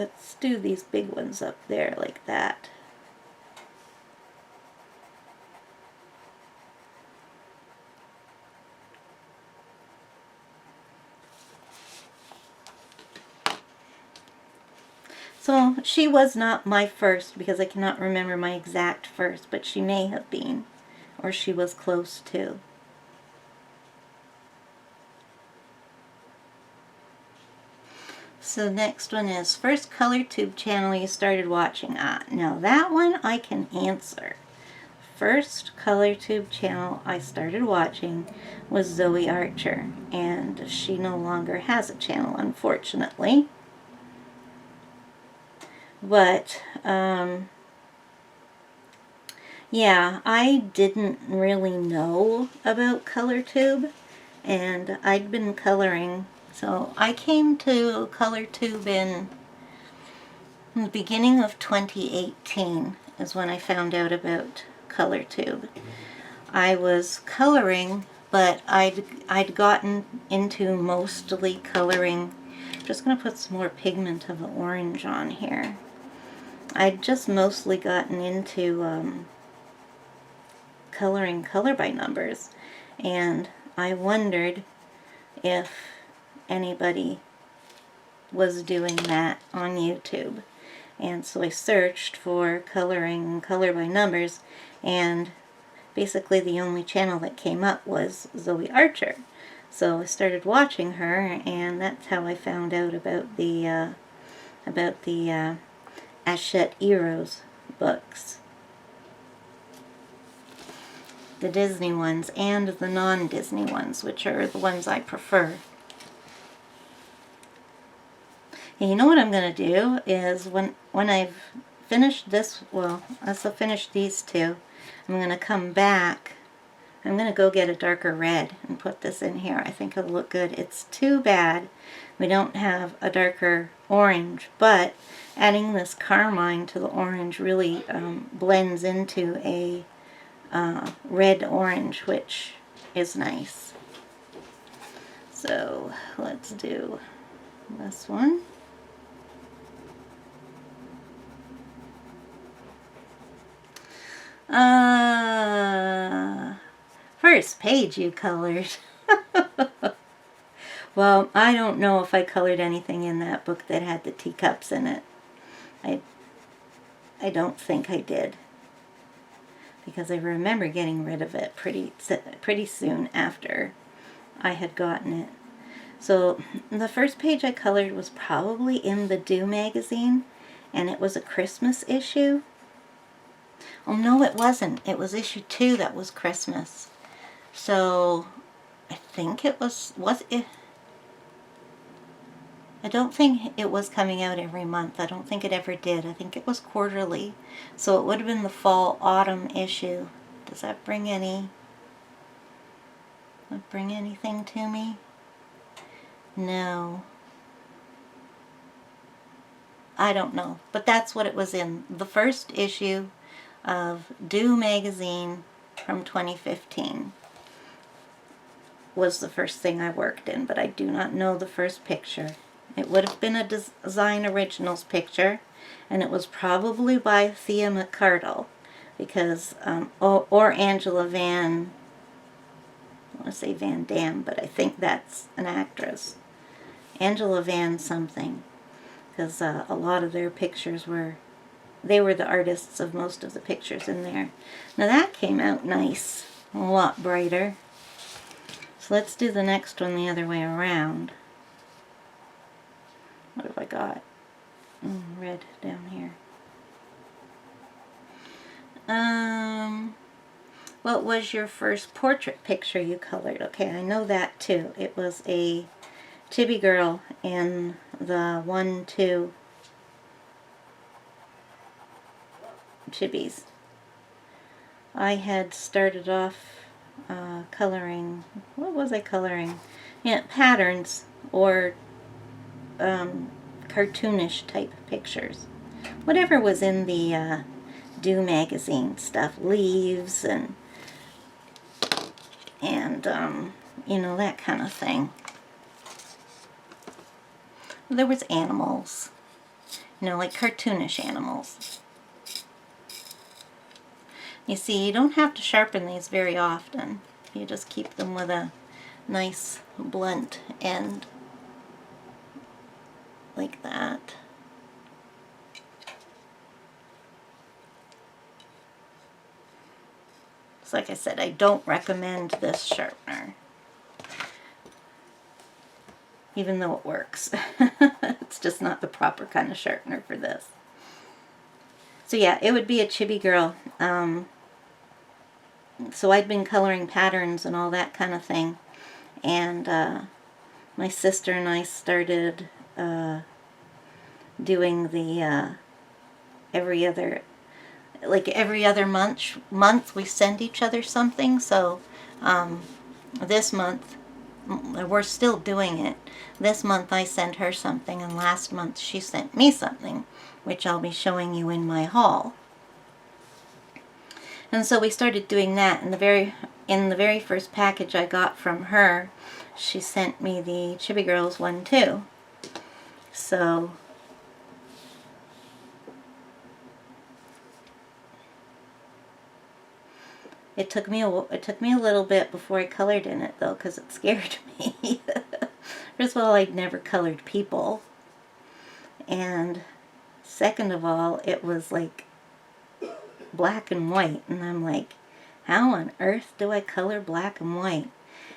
let's do these big ones up there like that. So she was not my first, because I cannot remember my exact first, but she may have been, or she was close to. So next one is first color tube channel you started watching. Now that one I can answer. First color tube channel I started watching was Zoe Archer, and she no longer has a channel, unfortunately. But yeah, I didn't really know about ColorTube, and I'd been coloring. So I came to ColorTube in the beginning of 2018 is when I found out about ColorTube. I was coloring, but I'd gotten into mostly coloring. I'm just going to put some more pigment of the orange on here. I'd just mostly gotten into coloring color by numbers, and I wondered if anybody was doing that on YouTube. And so I searched for coloring color by numbers, and basically the only channel that came up was Zoe Archer. So I started watching her, and that's how I found out about the Hachette Heroes books. The Disney ones and the non-Disney ones, which are the ones I prefer. And you know what I'm going to do is when I've finished this, well, as I've finished these two, I'm going to come back. I'm going to go get a darker red and put this in here. I think it'll look good. It's too bad we don't have a darker orange, but adding this carmine to the orange really blends into a red-orange, which is nice. So let's do this one. First page you colored. Well, I don't know if I colored anything in that book that had the teacups in it. I don't think I did, because I remember getting rid of it pretty soon after I had gotten it. So the first page I colored was probably in the Do magazine, and it was a Christmas issue. Oh no, it wasn't. It was issue 2 that was Christmas. So I think it was it? I don't think it was coming out every month. I don't think it ever did. I think it was quarterly. So it would have been the fall-autumn issue. Does that bring anything to me? No. I don't know. But that's what it was in. The first issue of Do magazine from 2015 was the first thing I worked in, but I do not know the first picture. It would have been a Design Originals picture, and it was probably by Thea McCardle, because or Angela Van, I want to say Van Dam, but I think that's an actress. Angela Van something, because a lot of their pictures they were the artists of most of the pictures in there. Now that came out nice, a lot brighter. So let's do the next one the other way around. What have I got? Red down here. What was your first portrait picture you colored? Okay, I know that too. It was a chibi girl in the 1-2 chibis. I had started off coloring, what was I coloring? Yeah, patterns or cartoonish type pictures. Whatever was in the Do magazine stuff, leaves and you know, that kind of thing. There was animals You know, like cartoonish animals. You see, you don't have to sharpen these very often. You just keep them with a nice blunt end like that. So like I said, I don't recommend this sharpener, even though it works. It's just not the proper kind of sharpener for this. So yeah, it would be a chibi girl. So I'd been coloring patterns and all that kind of thing. And my sister and I started doing the every other month we send each other something. So this month, we're still doing it. This month I sent her something, and last month she sent me something, which I'll be showing you in my haul. And so we started doing that. In the very first package I got from her, she sent me the Chibi Girls one too. So it took me a little bit before I colored in it though, because it scared me. First of all, I'd never colored people, and second of all, it was like black and white, and I'm like, how on earth do I color black and white?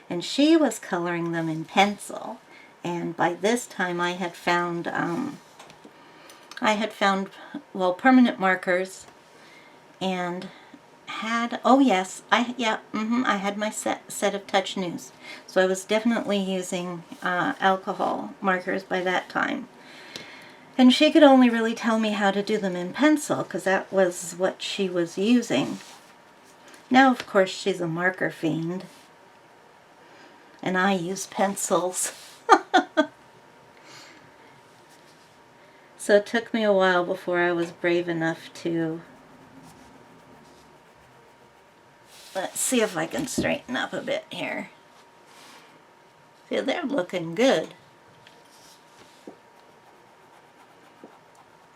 And she was coloring them in pencil, and by this time I had found permanent markers, and had, oh yes, I had my set of Touch News. So I was definitely using alcohol markers by that time. And she could only really tell me how to do them in pencil, because that was what she was using. Now, of course, she's a marker fiend, and I use pencils. So it took me a while before I was brave enough to... Let's see if I can straighten up a bit here. See, they're looking good.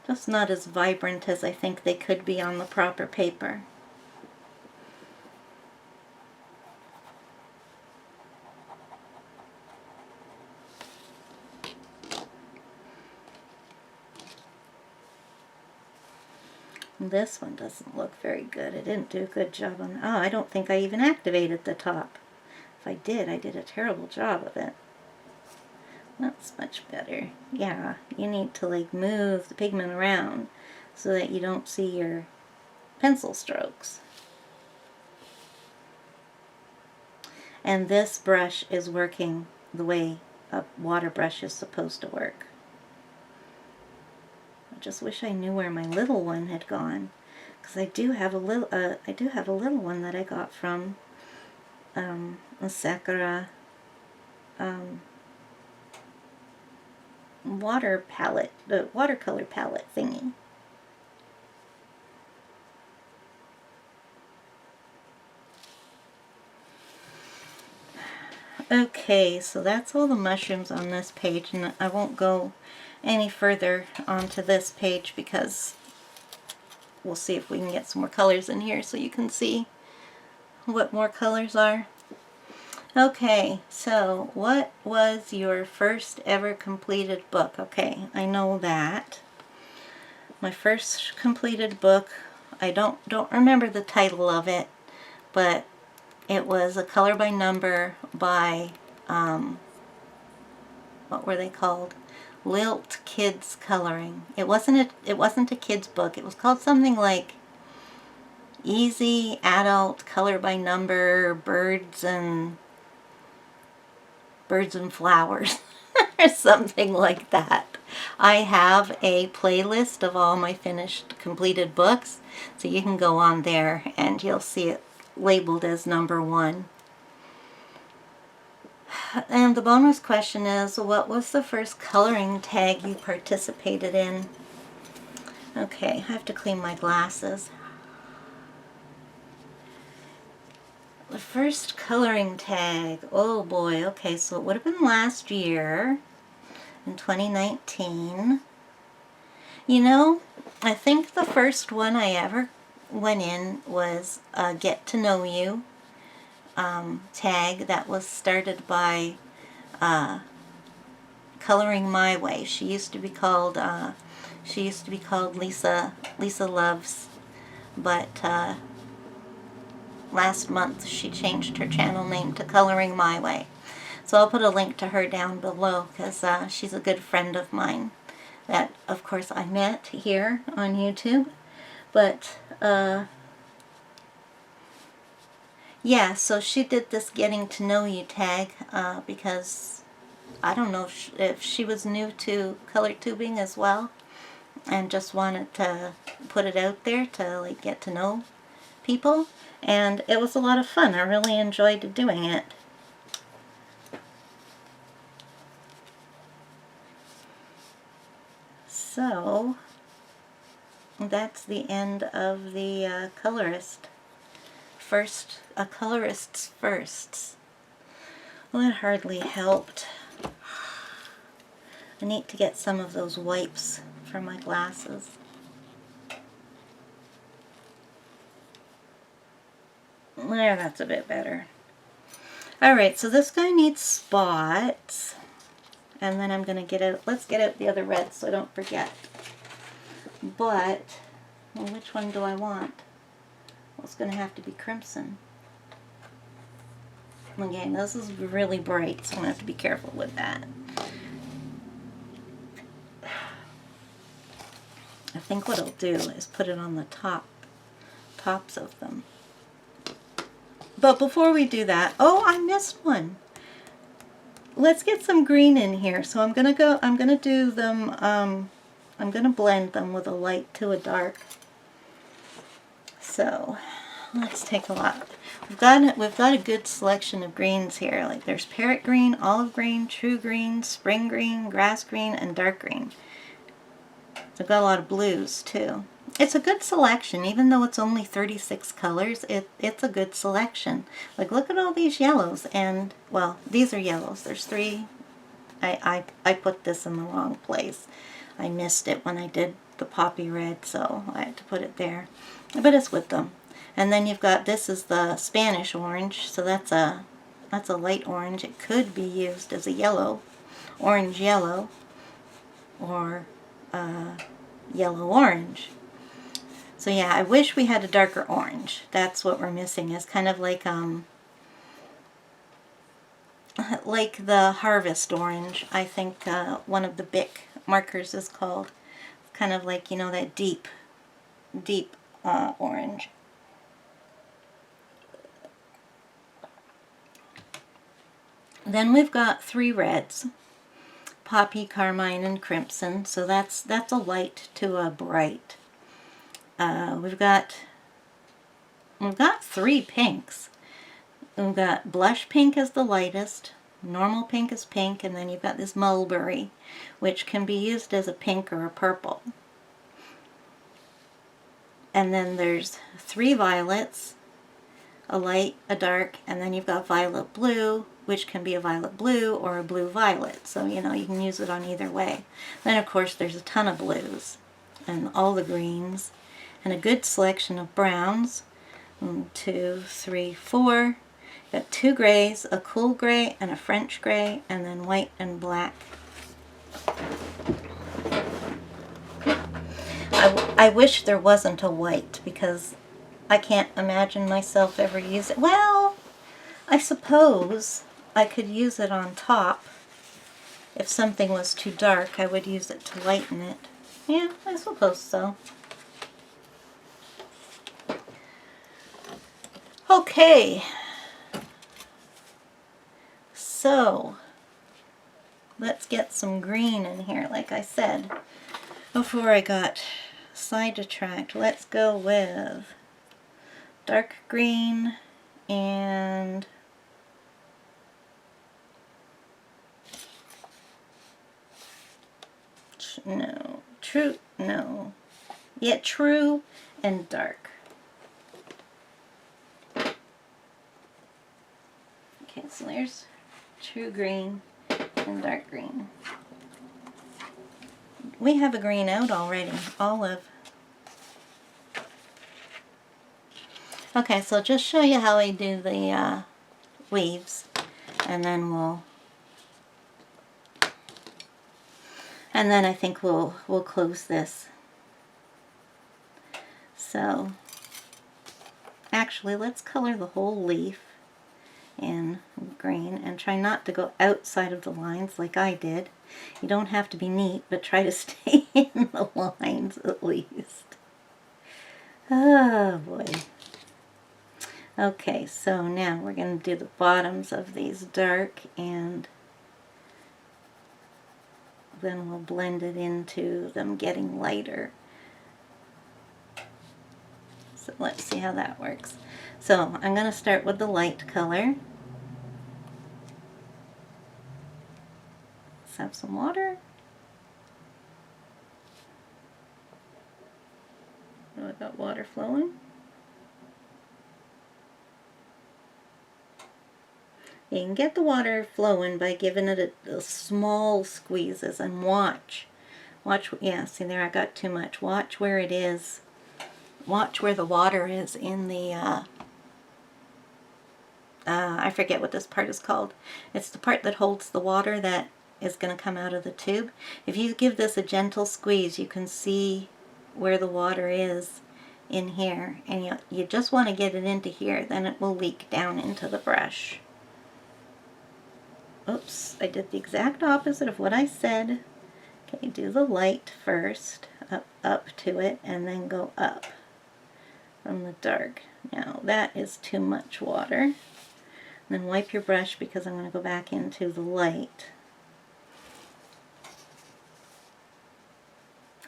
Just not as vibrant as I think they could be on the proper paper. This one doesn't look very good. I didn't do a good job on... Oh, I don't think I even activated the top. If I did a terrible job of it. That's much better. Yeah, you need to like move the pigment around so that you don't see your pencil strokes. And this brush is working the way a water brush is supposed to work. I just wish I knew where my little one had gone, because I do have a little one that I got from a Sakura watercolor palette thingy. Okay, so that's all the mushrooms on this page, and I won't go any further onto this page because we'll see if we can get some more colors in here so you can see what more colors are. Okay, so what was your first ever completed book? Okay, I know that. My first completed book, I don't remember the title of it, but it was a color by number by, what were they called? Lilt Kids Coloring. It wasn't a kid's book. It was called something like Easy Adult Color by Number Birds and Flowers or something like that. I have a playlist of all my finished completed books, so you can go on there and you'll see it labeled as number 1. And the bonus question is, what was the first coloring tag you participated in? Okay, I have to clean my glasses. The first coloring tag, oh boy, okay, so it would have been last year, in 2019. You know, I think the first one I ever went in was a Get to Know You tag that was started by Coloring My Way. She used to be called Lisa Loves, but last month she changed her channel name to Coloring My Way. So I'll put a link to her down below because she's a good friend of mine that, of course, I met here on YouTube. But, yeah, so she did this Getting to Know You tag because I don't know if she was new to color tubing as well and just wanted to put it out there to, like, get to know people. And it was a lot of fun. I really enjoyed doing it. So that's the end of the colorist's firsts. Well, it hardly helped. I need to get some of those wipes for my glasses. There, that's a bit better. Alright, so this guy needs spots. And then I'm going to let's get out the other red so I don't forget. But, well, which one do I want? Well, it's going to have to be crimson. Again, this is really bright, so I'm going to have to be careful with that. I think what I'll do is put it on the tops of them. But before we do that, oh, I missed one. Let's get some green in here. So I'm gonna do them, I'm gonna blend them with a light to a dark. So let's take a look. We've got a good selection of greens here. Like there's parrot green, olive green, true green, spring green, grass green, and dark green. So I've got a lot of blues too. It's a good selection, even though it's only 36 colors. It's a good selection. Like, look at all these yellows, and, well, these are yellows. There's 3. I put this in the wrong place. I missed it when I did the poppy red, so I had to put it there. But it's with them. And then you've got, this is the Spanish orange, so that's a light orange. It could be used as a yellow, orange yellow, or yellow orange. So yeah, I wish we had a darker orange. That's what we're missing. Is kind of like the harvest orange. I think one of the Bic markers is called. Kind of like, you know, that deep orange. Then we've got 3 reds: poppy, carmine, and crimson. So that's a light to a bright. We've got 3 pinks. We've got blush pink as the lightest, normal pink is pink, and then you've got this mulberry, which can be used as a pink or a purple. And then there's 3 violets, a light, a dark, and then you've got violet blue, which can be a violet blue or a blue violet. So, you know, you can use it on either way. Then, of course, there's a ton of blues and all the greens, and a good selection of browns. 1, 2, 3, 4. Got 2 grays, a cool gray and a French gray, and then white and black. I wish there wasn't a white, because I can't imagine myself ever use it. Well, I suppose I could use it on top. If something was too dark, I would use it to lighten it. Yeah, I suppose so. Okay, so let's get some green in here, like I said. Before I got sidetracked, let's go with dark green and true and dark. Okay, so there's true green and dark green. we have a green out already, olive. Okay, so just show you how I do the leaves, and then I think we'll close this. So actually, let's color the whole leaf in green and try not to go outside of the lines like I did. You don't have to be neat, but try to stay in the lines at least. Oh boy. Okay, so now we're going to do the bottoms of these dark, and then we'll blend it into them getting lighter. So let's see how that works. So I'm going to start with the light color. Let's have some water. Oh, I got water flowing. You can get the water flowing by giving it a small squeezes, and watch, yeah, see there, I got too much. Watch where it is. Watch where the water is in the, I forget what this part is called. It's the part that holds the water that is going to come out of the tube. If you give this a gentle squeeze, you can see where the water is in here, and you just want to get it into here, then it will leak down into the brush. Oops, I did the exact opposite of what I said. Okay, do the light first, up to it, and then go up from the dark. Now that is too much water. Then wipe your brush because I'm going to go back into the light.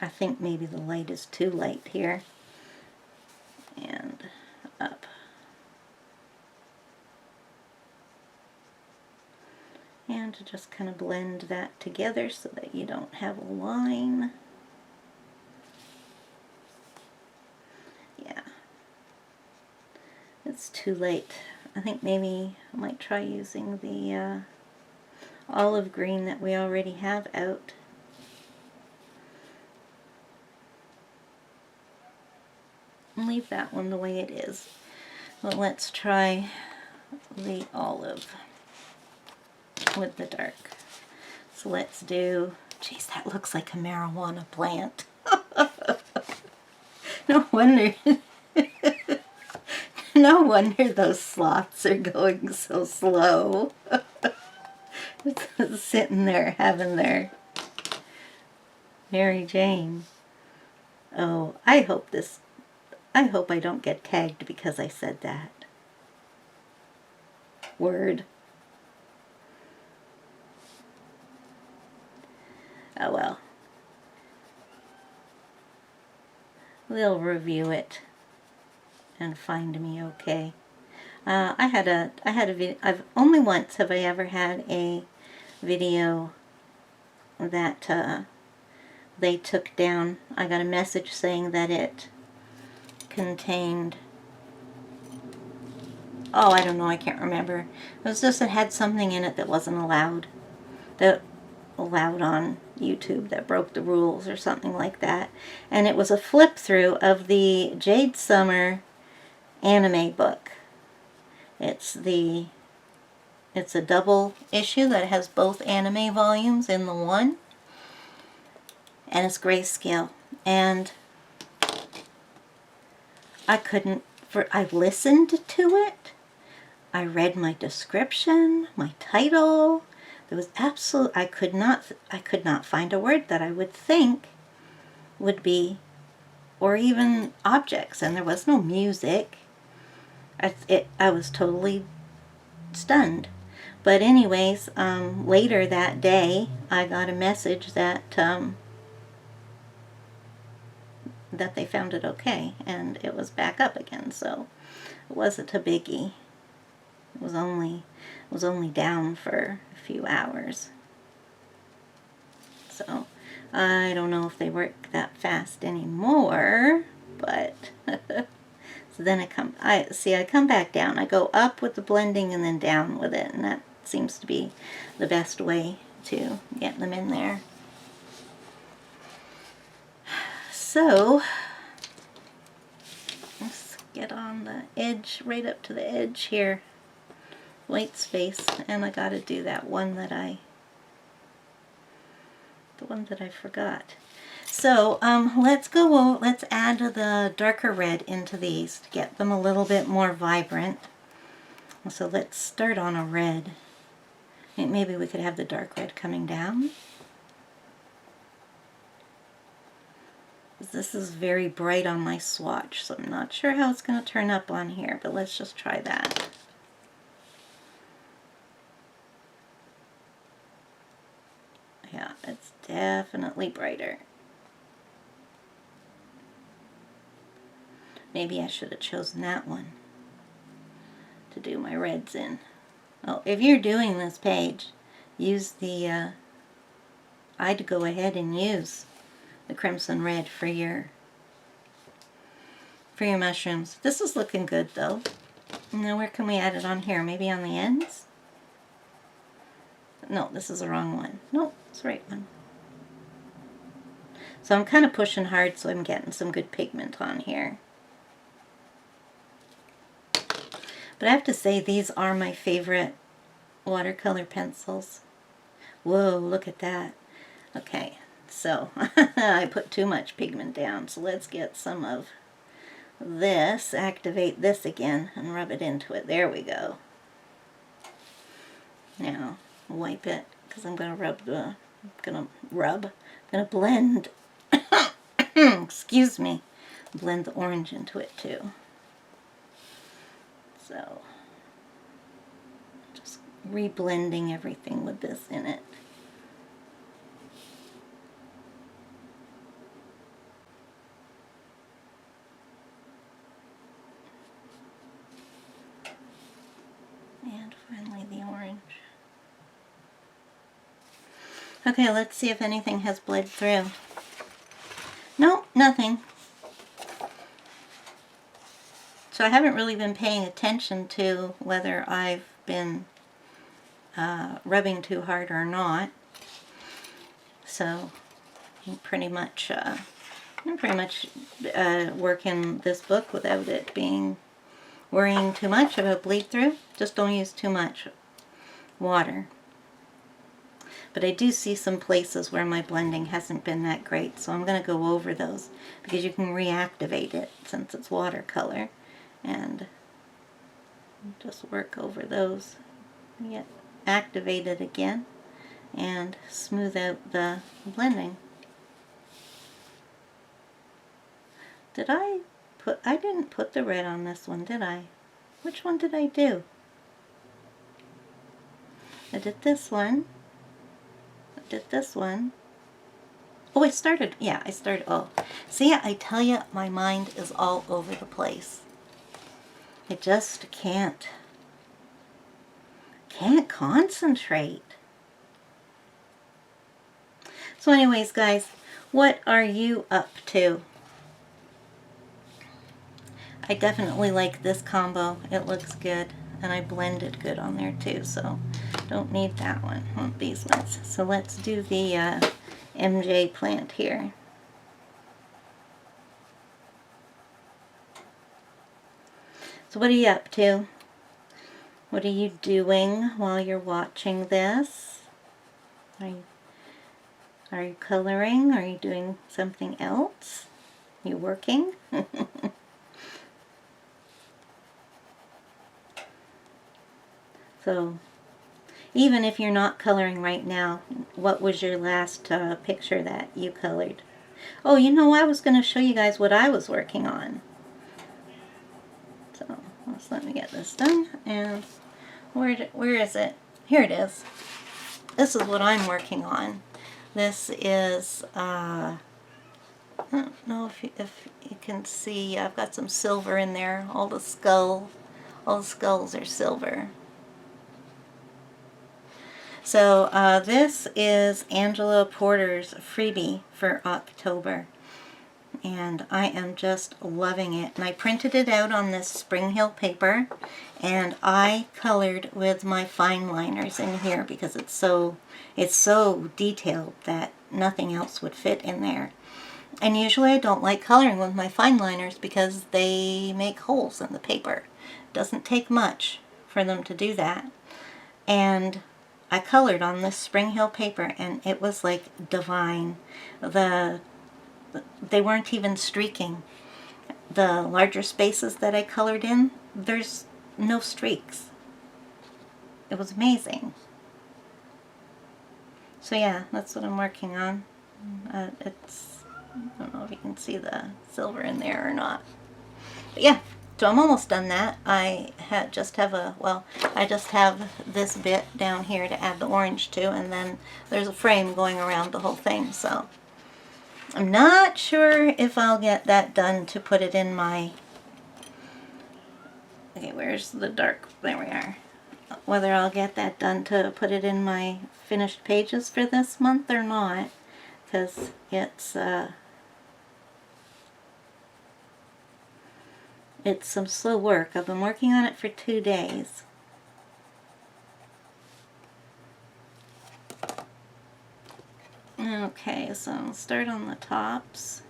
I think maybe the light is too light here. And up. And to just kind of blend that together so that you don't have a line. Yeah. It's too late. I think maybe I might try using the olive green that we already have out. And leave that one the way it is. But let's try the olive with the dark. So let's do, geez, that looks like a marijuana plant. No wonder, no wonder those sloths are going so slow. Sitting there having their Mary Jane. Oh, I hope I don't get tagged because I said that word. Oh well. They'll review it and find me okay. I've only once have I ever had a video that they took down. I got a message saying that it contained, oh, I don't know, I can't remember. It was just, it had something in it that wasn't allowed. That allowed on YouTube, that broke the rules or something like that. And it was a flip through of the Jade Summer anime book. It's a double issue that has both anime volumes in the one, and it's grayscale. And I listened to it, I read my description, my title. There was I could not find a word that I would think would be, or even objects, and there was no music. I was totally stunned. But anyways, later that day, I got a message that that they found it okay, and it was back up again. So it wasn't a biggie. It was only down for a few hours. So I don't know if they work that fast anymore, but so then I come back down. I go up with the blending and then down with it, and that seems to be the best way to get them in there. So let's get on the edge, right up to the edge here, white space, and I got to do that one that the one that I forgot. So let's add the darker red into these to get them a little bit more vibrant. So let's start on a red. Maybe we could have the dark red coming down. This is very bright on my swatch, so I'm not sure how it's going to turn up on here, but let's just try that. Yeah, it's definitely brighter. Maybe I should have chosen that one to do my reds in. Oh, if you're doing this page, use the, I'd go ahead and use the crimson red for your mushrooms. This is looking good though. Now where can we add it on here? Maybe on the ends? No, this is the wrong one. No, it's the right one. So I'm kind of pushing hard so I'm getting some good pigment on here. But I have to say these are my favorite watercolor pencils. Whoa, look at that. Okay, so I put too much pigment down, so let's get some of this, activate this again, and rub it into it. There we go. Now, wipe it, because I'm going to blend, excuse me, blend the orange into it too. So, just reblending everything with this in it. And finally the orange. Okay, let's see if anything has bled through. No, nothing. So I haven't really been paying attention to whether I've been rubbing too hard or not. So I'm pretty much working this book without it being worrying too much about bleed through. Just don't use too much water. But I do see some places where my blending hasn't been that great, so I'm going to go over those because you can reactivate it since it's watercolor, and just work over those, get activated again, and smooth out the blending. I didn't put the red on this one, did I? Which one did I do? I did this one. I did this one. Oh, I started, oh. See, I tell you, my mind is all over the place. I just can't concentrate. So anyways, guys, what are you up to? I definitely like this combo. It looks good, and I blended good on there too, so don't need that one. I want these ones. So let's do the MJ plant here. So what are you up to? What are you doing while you're watching this? Are you coloring? Are you doing something else? Are you working? So, even if you're not coloring right now, what was your last picture that you colored? Oh, you know, I was going to show you guys what I was working on. So, let's let me get this done. And where is it? Here it is. This is what I'm working on. This is, I don't know if you can see, I've got some silver in there. All the skulls are silver. So this is Angela Porter's freebie for October, and I am just loving it. And I printed it out on this Spring Hill paper, and I colored with my fine liners in here because it's so detailed that nothing else would fit in there. And usually I don't like coloring with my fine liners because they make holes in the paper. It doesn't take much for them to do that. And I colored on this Spring Hill paper and it was like divine. They weren't even streaking. The larger spaces that I colored in, there's no streaks. It was amazing. So yeah, that's what I'm working on. I don't know if you can see the silver in there or not. But yeah, so I'm almost done that. I just have this bit down here to add the orange to, and then there's a frame going around the whole thing. So I'm not sure if I'll get that done to put it in my... Okay, where's the dark? There we are. Whether I'll get that done to put it in my finished pages for this month or not, because it's some slow work. I've been working on it for 2 days. Okay, so I'll start on the tops.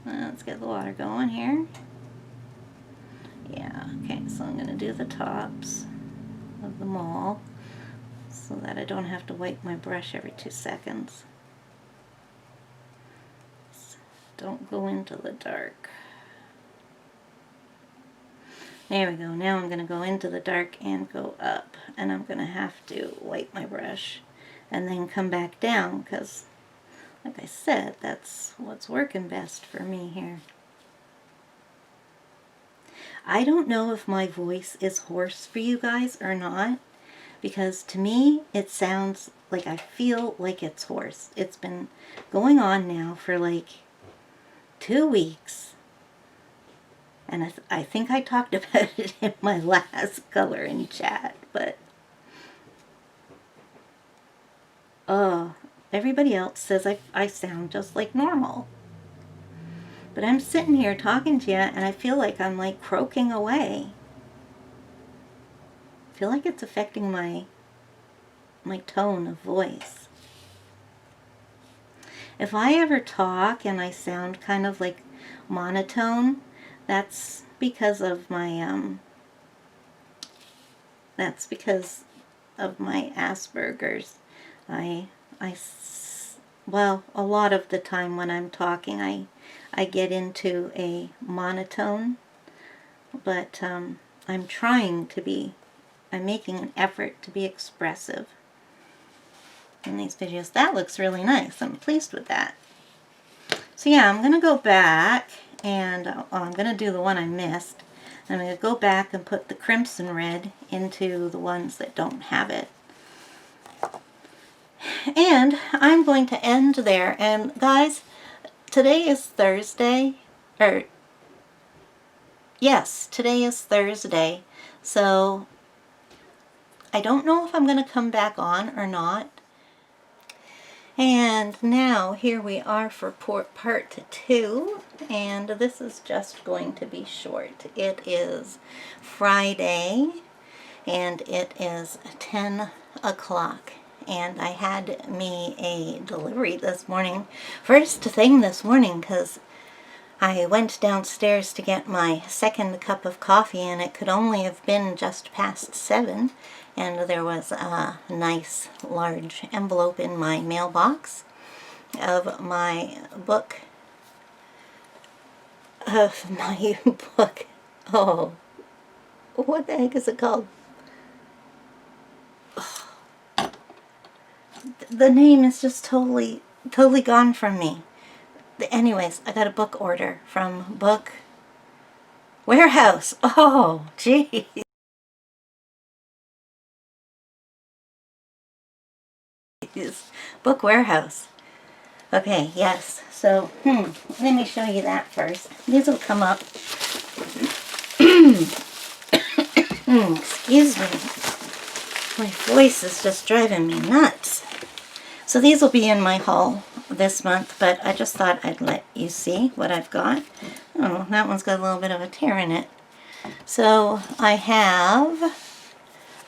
Let's get the water going here. Yeah, okay, so I'm going to do the tops of them all so that I don't have to wipe my brush every 2 seconds. Don't go into the dark. There we go. Now I'm going to go into the dark and go up, and I'm going to have to wipe my brush and then come back down because, like I said, that's what's working best for me here. I don't know if my voice is hoarse for you guys or not, because to me it sounds like I feel like it's hoarse. It's been going on now for like 2 weeks. And I think I talked about it in my last coloring chat, but everybody else says I sound just like normal. But I'm sitting here talking to you and I feel like I'm like croaking away. I feel like it's affecting my tone of voice. If I ever talk and I sound kind of like monotone, that's because of my Asperger's. Well, a lot of the time when I'm talking, I get into a monotone, but I'm making an effort to be expressive in these videos. That looks really nice. I'm pleased with that. So yeah, I'm going to go back and I'm going to do the one I missed. I'm going to go back and put the crimson red into the ones that don't have it. And I'm going to end there. And guys, today is Thursday. Yes, today is Thursday. So I don't know if I'm going to come back on or not. And now here we are for part 2, and this is just going to be short. It is Friday, and it is 10 o'clock, and I had me a delivery this morning. First thing this morning, because I went downstairs to get my second cup of coffee, and it could only have been just past 7. And there was a nice large envelope in my mailbox of my book. Oh, what the heck is it called? Oh, the name is just totally gone from me. Anyways, I got a book order from Book Warehouse. Oh, gee. Book Warehouse. Okay, yes. So, let me show you that first. These will come up. Excuse me. My voice is just driving me nuts. So these will be in my haul this month, but I just thought I'd let you see what I've got. Oh, that one's got a little bit of a tear in it. So I have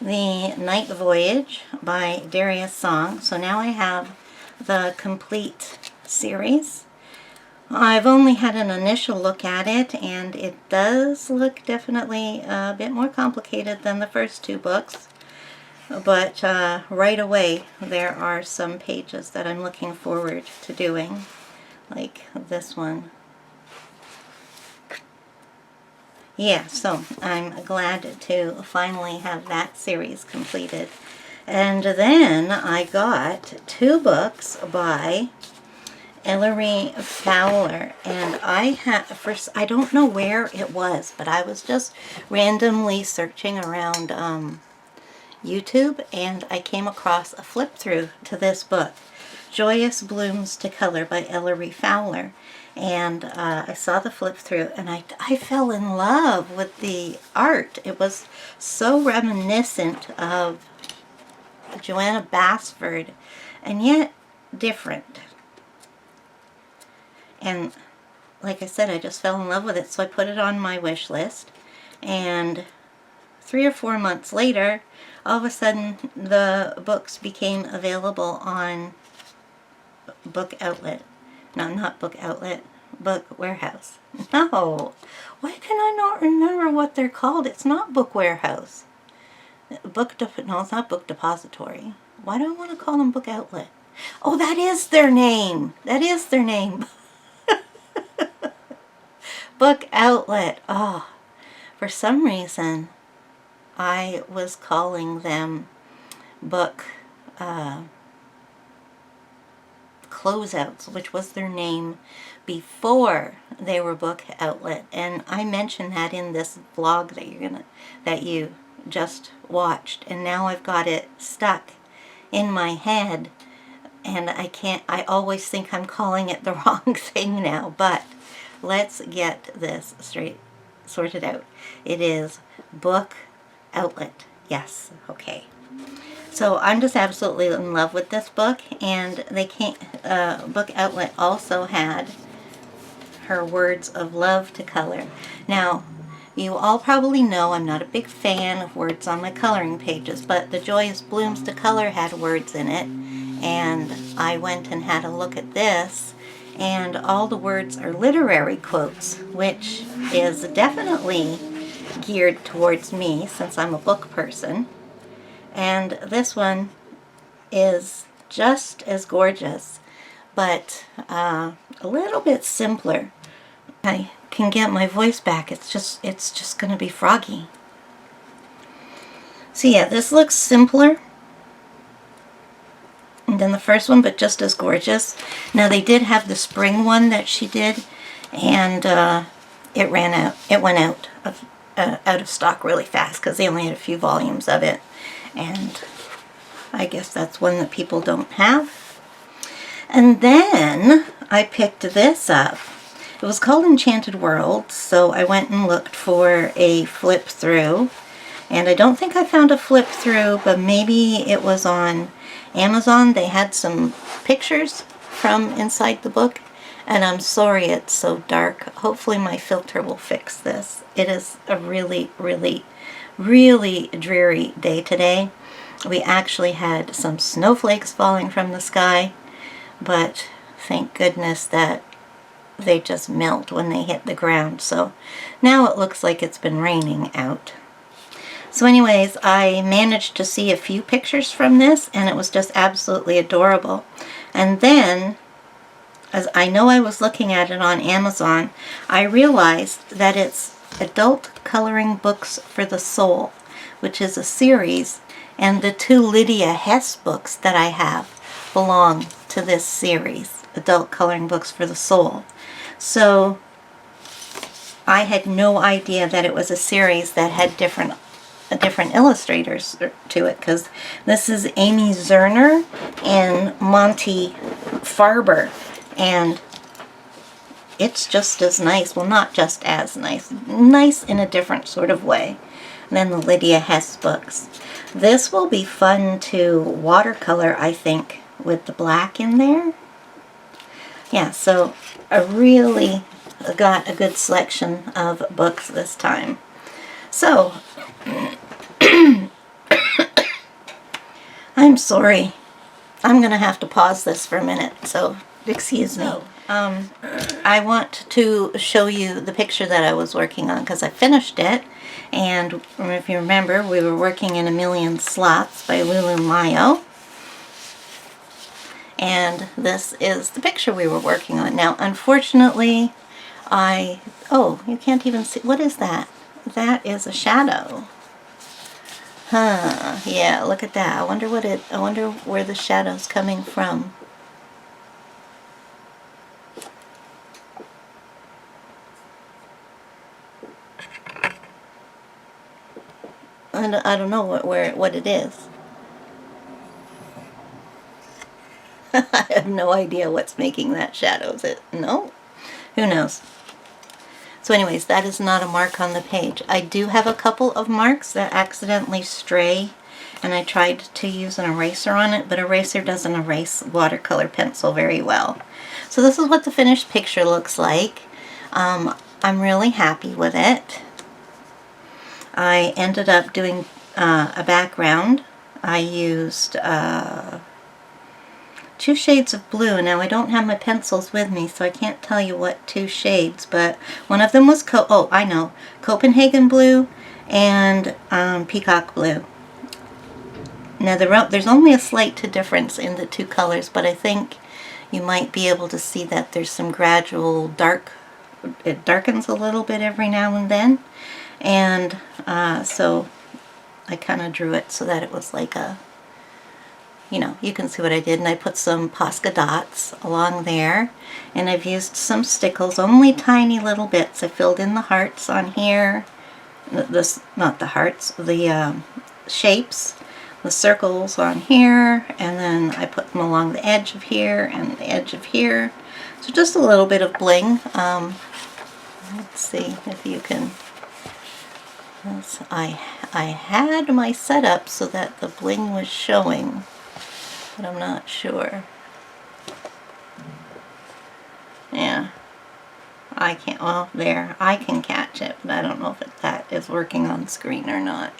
The Night Voyage by Darius Song. So now I have the complete series. I've only had an initial look at it, and it does look definitely a bit more complicated than the first two books. But right away, there are some pages that I'm looking forward to doing, like this one. Yeah, so I'm glad to finally have that series completed. And then I got two books by Ellery Fowler, and I don't know where it was, but I was just randomly searching around YouTube, and I came across a flip through to this book, Joyous Blooms to Color by Ellery Fowler. And I saw the flip through, and I fell in love with the art. It was so reminiscent of Joanna Basford, and yet different. And like I said, I just fell in love with it, so I put it on my wish list. And 3 or 4 months later, all of a sudden, the books became available on BookOutlet. No, not BookOutlet. Book Warehouse. No. Why can I not remember what they're called? It's not Book Warehouse. No, it's not Book Depository. Why do I want to call them BookOutlet? Oh, that is their name. That is their name. BookOutlet. Oh, for some reason, I was calling them book closeouts, which was their name before they were BookOutlet, and I mentioned that in this vlog that you just watched, and now I've got it stuck in my head, and I always think I'm calling it the wrong thing now, but let's get this sorted out. It is BookOutlet. Yes, okay. So I'm just absolutely in love with this book, and BookOutlet also had her Words of Love to Color. Now, you all probably know I'm not a big fan of words on my coloring pages, but the Joyous Blooms to Color had words in it, and I went and had a look at this, and all the words are literary quotes, which is definitely geared towards me since I'm a book person. And this one is just as gorgeous, but a little bit simpler. I can get my voice back. It's just going to be froggy. So yeah, this looks simpler than the first one, but just as gorgeous. Now they did have the spring one that she did, and it went out of stock really fast because they only had a few volumes of it. And I guess that's one that people don't have. And then I picked this up. It was called Enchanted World, so I went and looked for a flip through. And I don't think I found a flip through, but maybe it was on Amazon. They had some pictures from inside the book. And I'm sorry it's so dark. Hopefully my filter will fix this. It is a really, really, really dreary day today. We actually had some snowflakes falling from the sky, but thank goodness that they just melt when they hit the ground. So now it looks like it's been raining out. So anyways, I managed to see a few pictures from this, and it was just absolutely adorable. And then, as I know I was looking at it on Amazon, I realized that it's Adult Coloring Books for the Soul, which is a series, and the 2 Lydia Hess books that I have belong to this series, Adult Coloring Books for the Soul. So I had no idea that it was a series that had different illustrators to it, because this is Amy Zerner and Monty Farber, and it's just as nice. Well, not just as nice. Nice in a different sort of way than the Lydia Hess books. This will be fun to watercolor, I think, with the black in there. Yeah, so I really got a good selection of books this time. So, I'm sorry. I'm going to have to pause this for a minute, so excuse me. I want to show you the picture that I was working on because I finished it. And if you remember, we were working in A Million Slots by Lulu Mayo. And this is the picture we were working on. Now, unfortunately, oh, you can't even see. What is that? That is a shadow. Huh, yeah, look at that. I wonder where the shadow's coming from. I don't know what it is. I have no idea what's making that shadow. Is it? No? Who knows? So anyways, that is not a mark on the page. I do have a couple of marks that accidentally stray, and I tried to use an eraser on it, but eraser doesn't erase watercolor pencil very well. So this is what the finished picture looks like. I'm really happy with it. I ended up doing a background. I used 2 shades of blue. Now I don't have my pencils with me, so I can't tell you what 2 shades, but one of them was Copenhagen blue and peacock blue. Now there's only a slight difference in the 2 colors, but I think you might be able to see that there's some gradual it darkens a little bit every now and then. And so I kind of drew it so that it was like a, you can see what I did. And I put some Posca dots along there. And I've used some stickles, only tiny little bits. I filled in the hearts on here. Not the hearts, the shapes. The circles on here. And then I put them along the edge of here and the edge of here. So just a little bit of bling. Let's see if you can... I had my setup so that the bling was showing, but I'm not sure. Yeah, I can't, well, there, I can catch it, but I don't know if that is working on screen or not.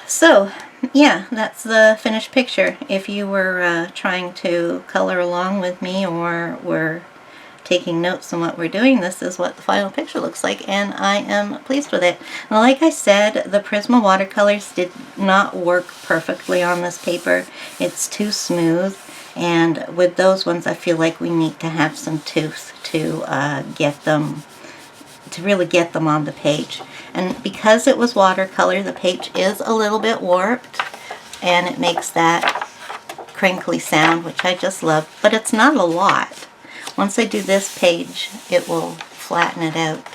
So, yeah, that's the finished picture. If you were trying to color along with me or were taking notes on what we're doing, this is what the final picture looks like, and I am pleased with it. Now, like I said, the Prisma watercolors did not work perfectly on this paper. It's too smooth, and with those ones I feel like we need to have some tooth to really get them on the page. And because it was watercolor, the page is a little bit warped, and it makes that crinkly sound, which I just love, but it's not a lot. Once I do this page, it will flatten it out.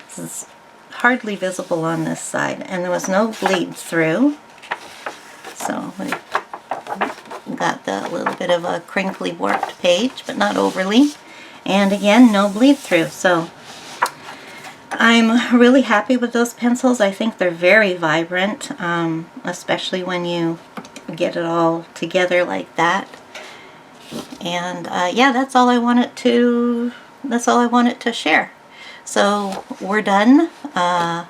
This is hardly visible on this side, and there was no bleed through. So we got that little bit of a crinkly warped page, but not overly. And again, no bleed through. So I'm really happy with those pencils. I think they're very vibrant, especially when you get it all together like that. And yeah, that's all I wanted to share. So we're done, and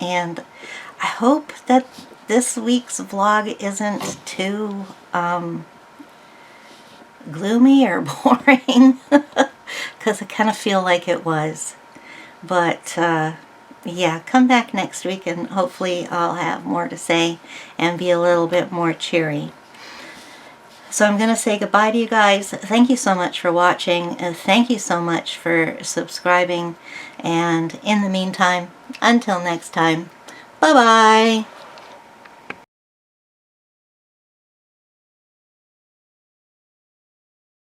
I hope that this week's vlog isn't too gloomy or boring, because I kind of feel like it was. But yeah, come back next week and hopefully I'll have more to say and be a little bit more cheery. So I'm going to say goodbye to you guys. Thank you so much for watching, and thank you so much for subscribing. And in the meantime, until next time, bye-bye.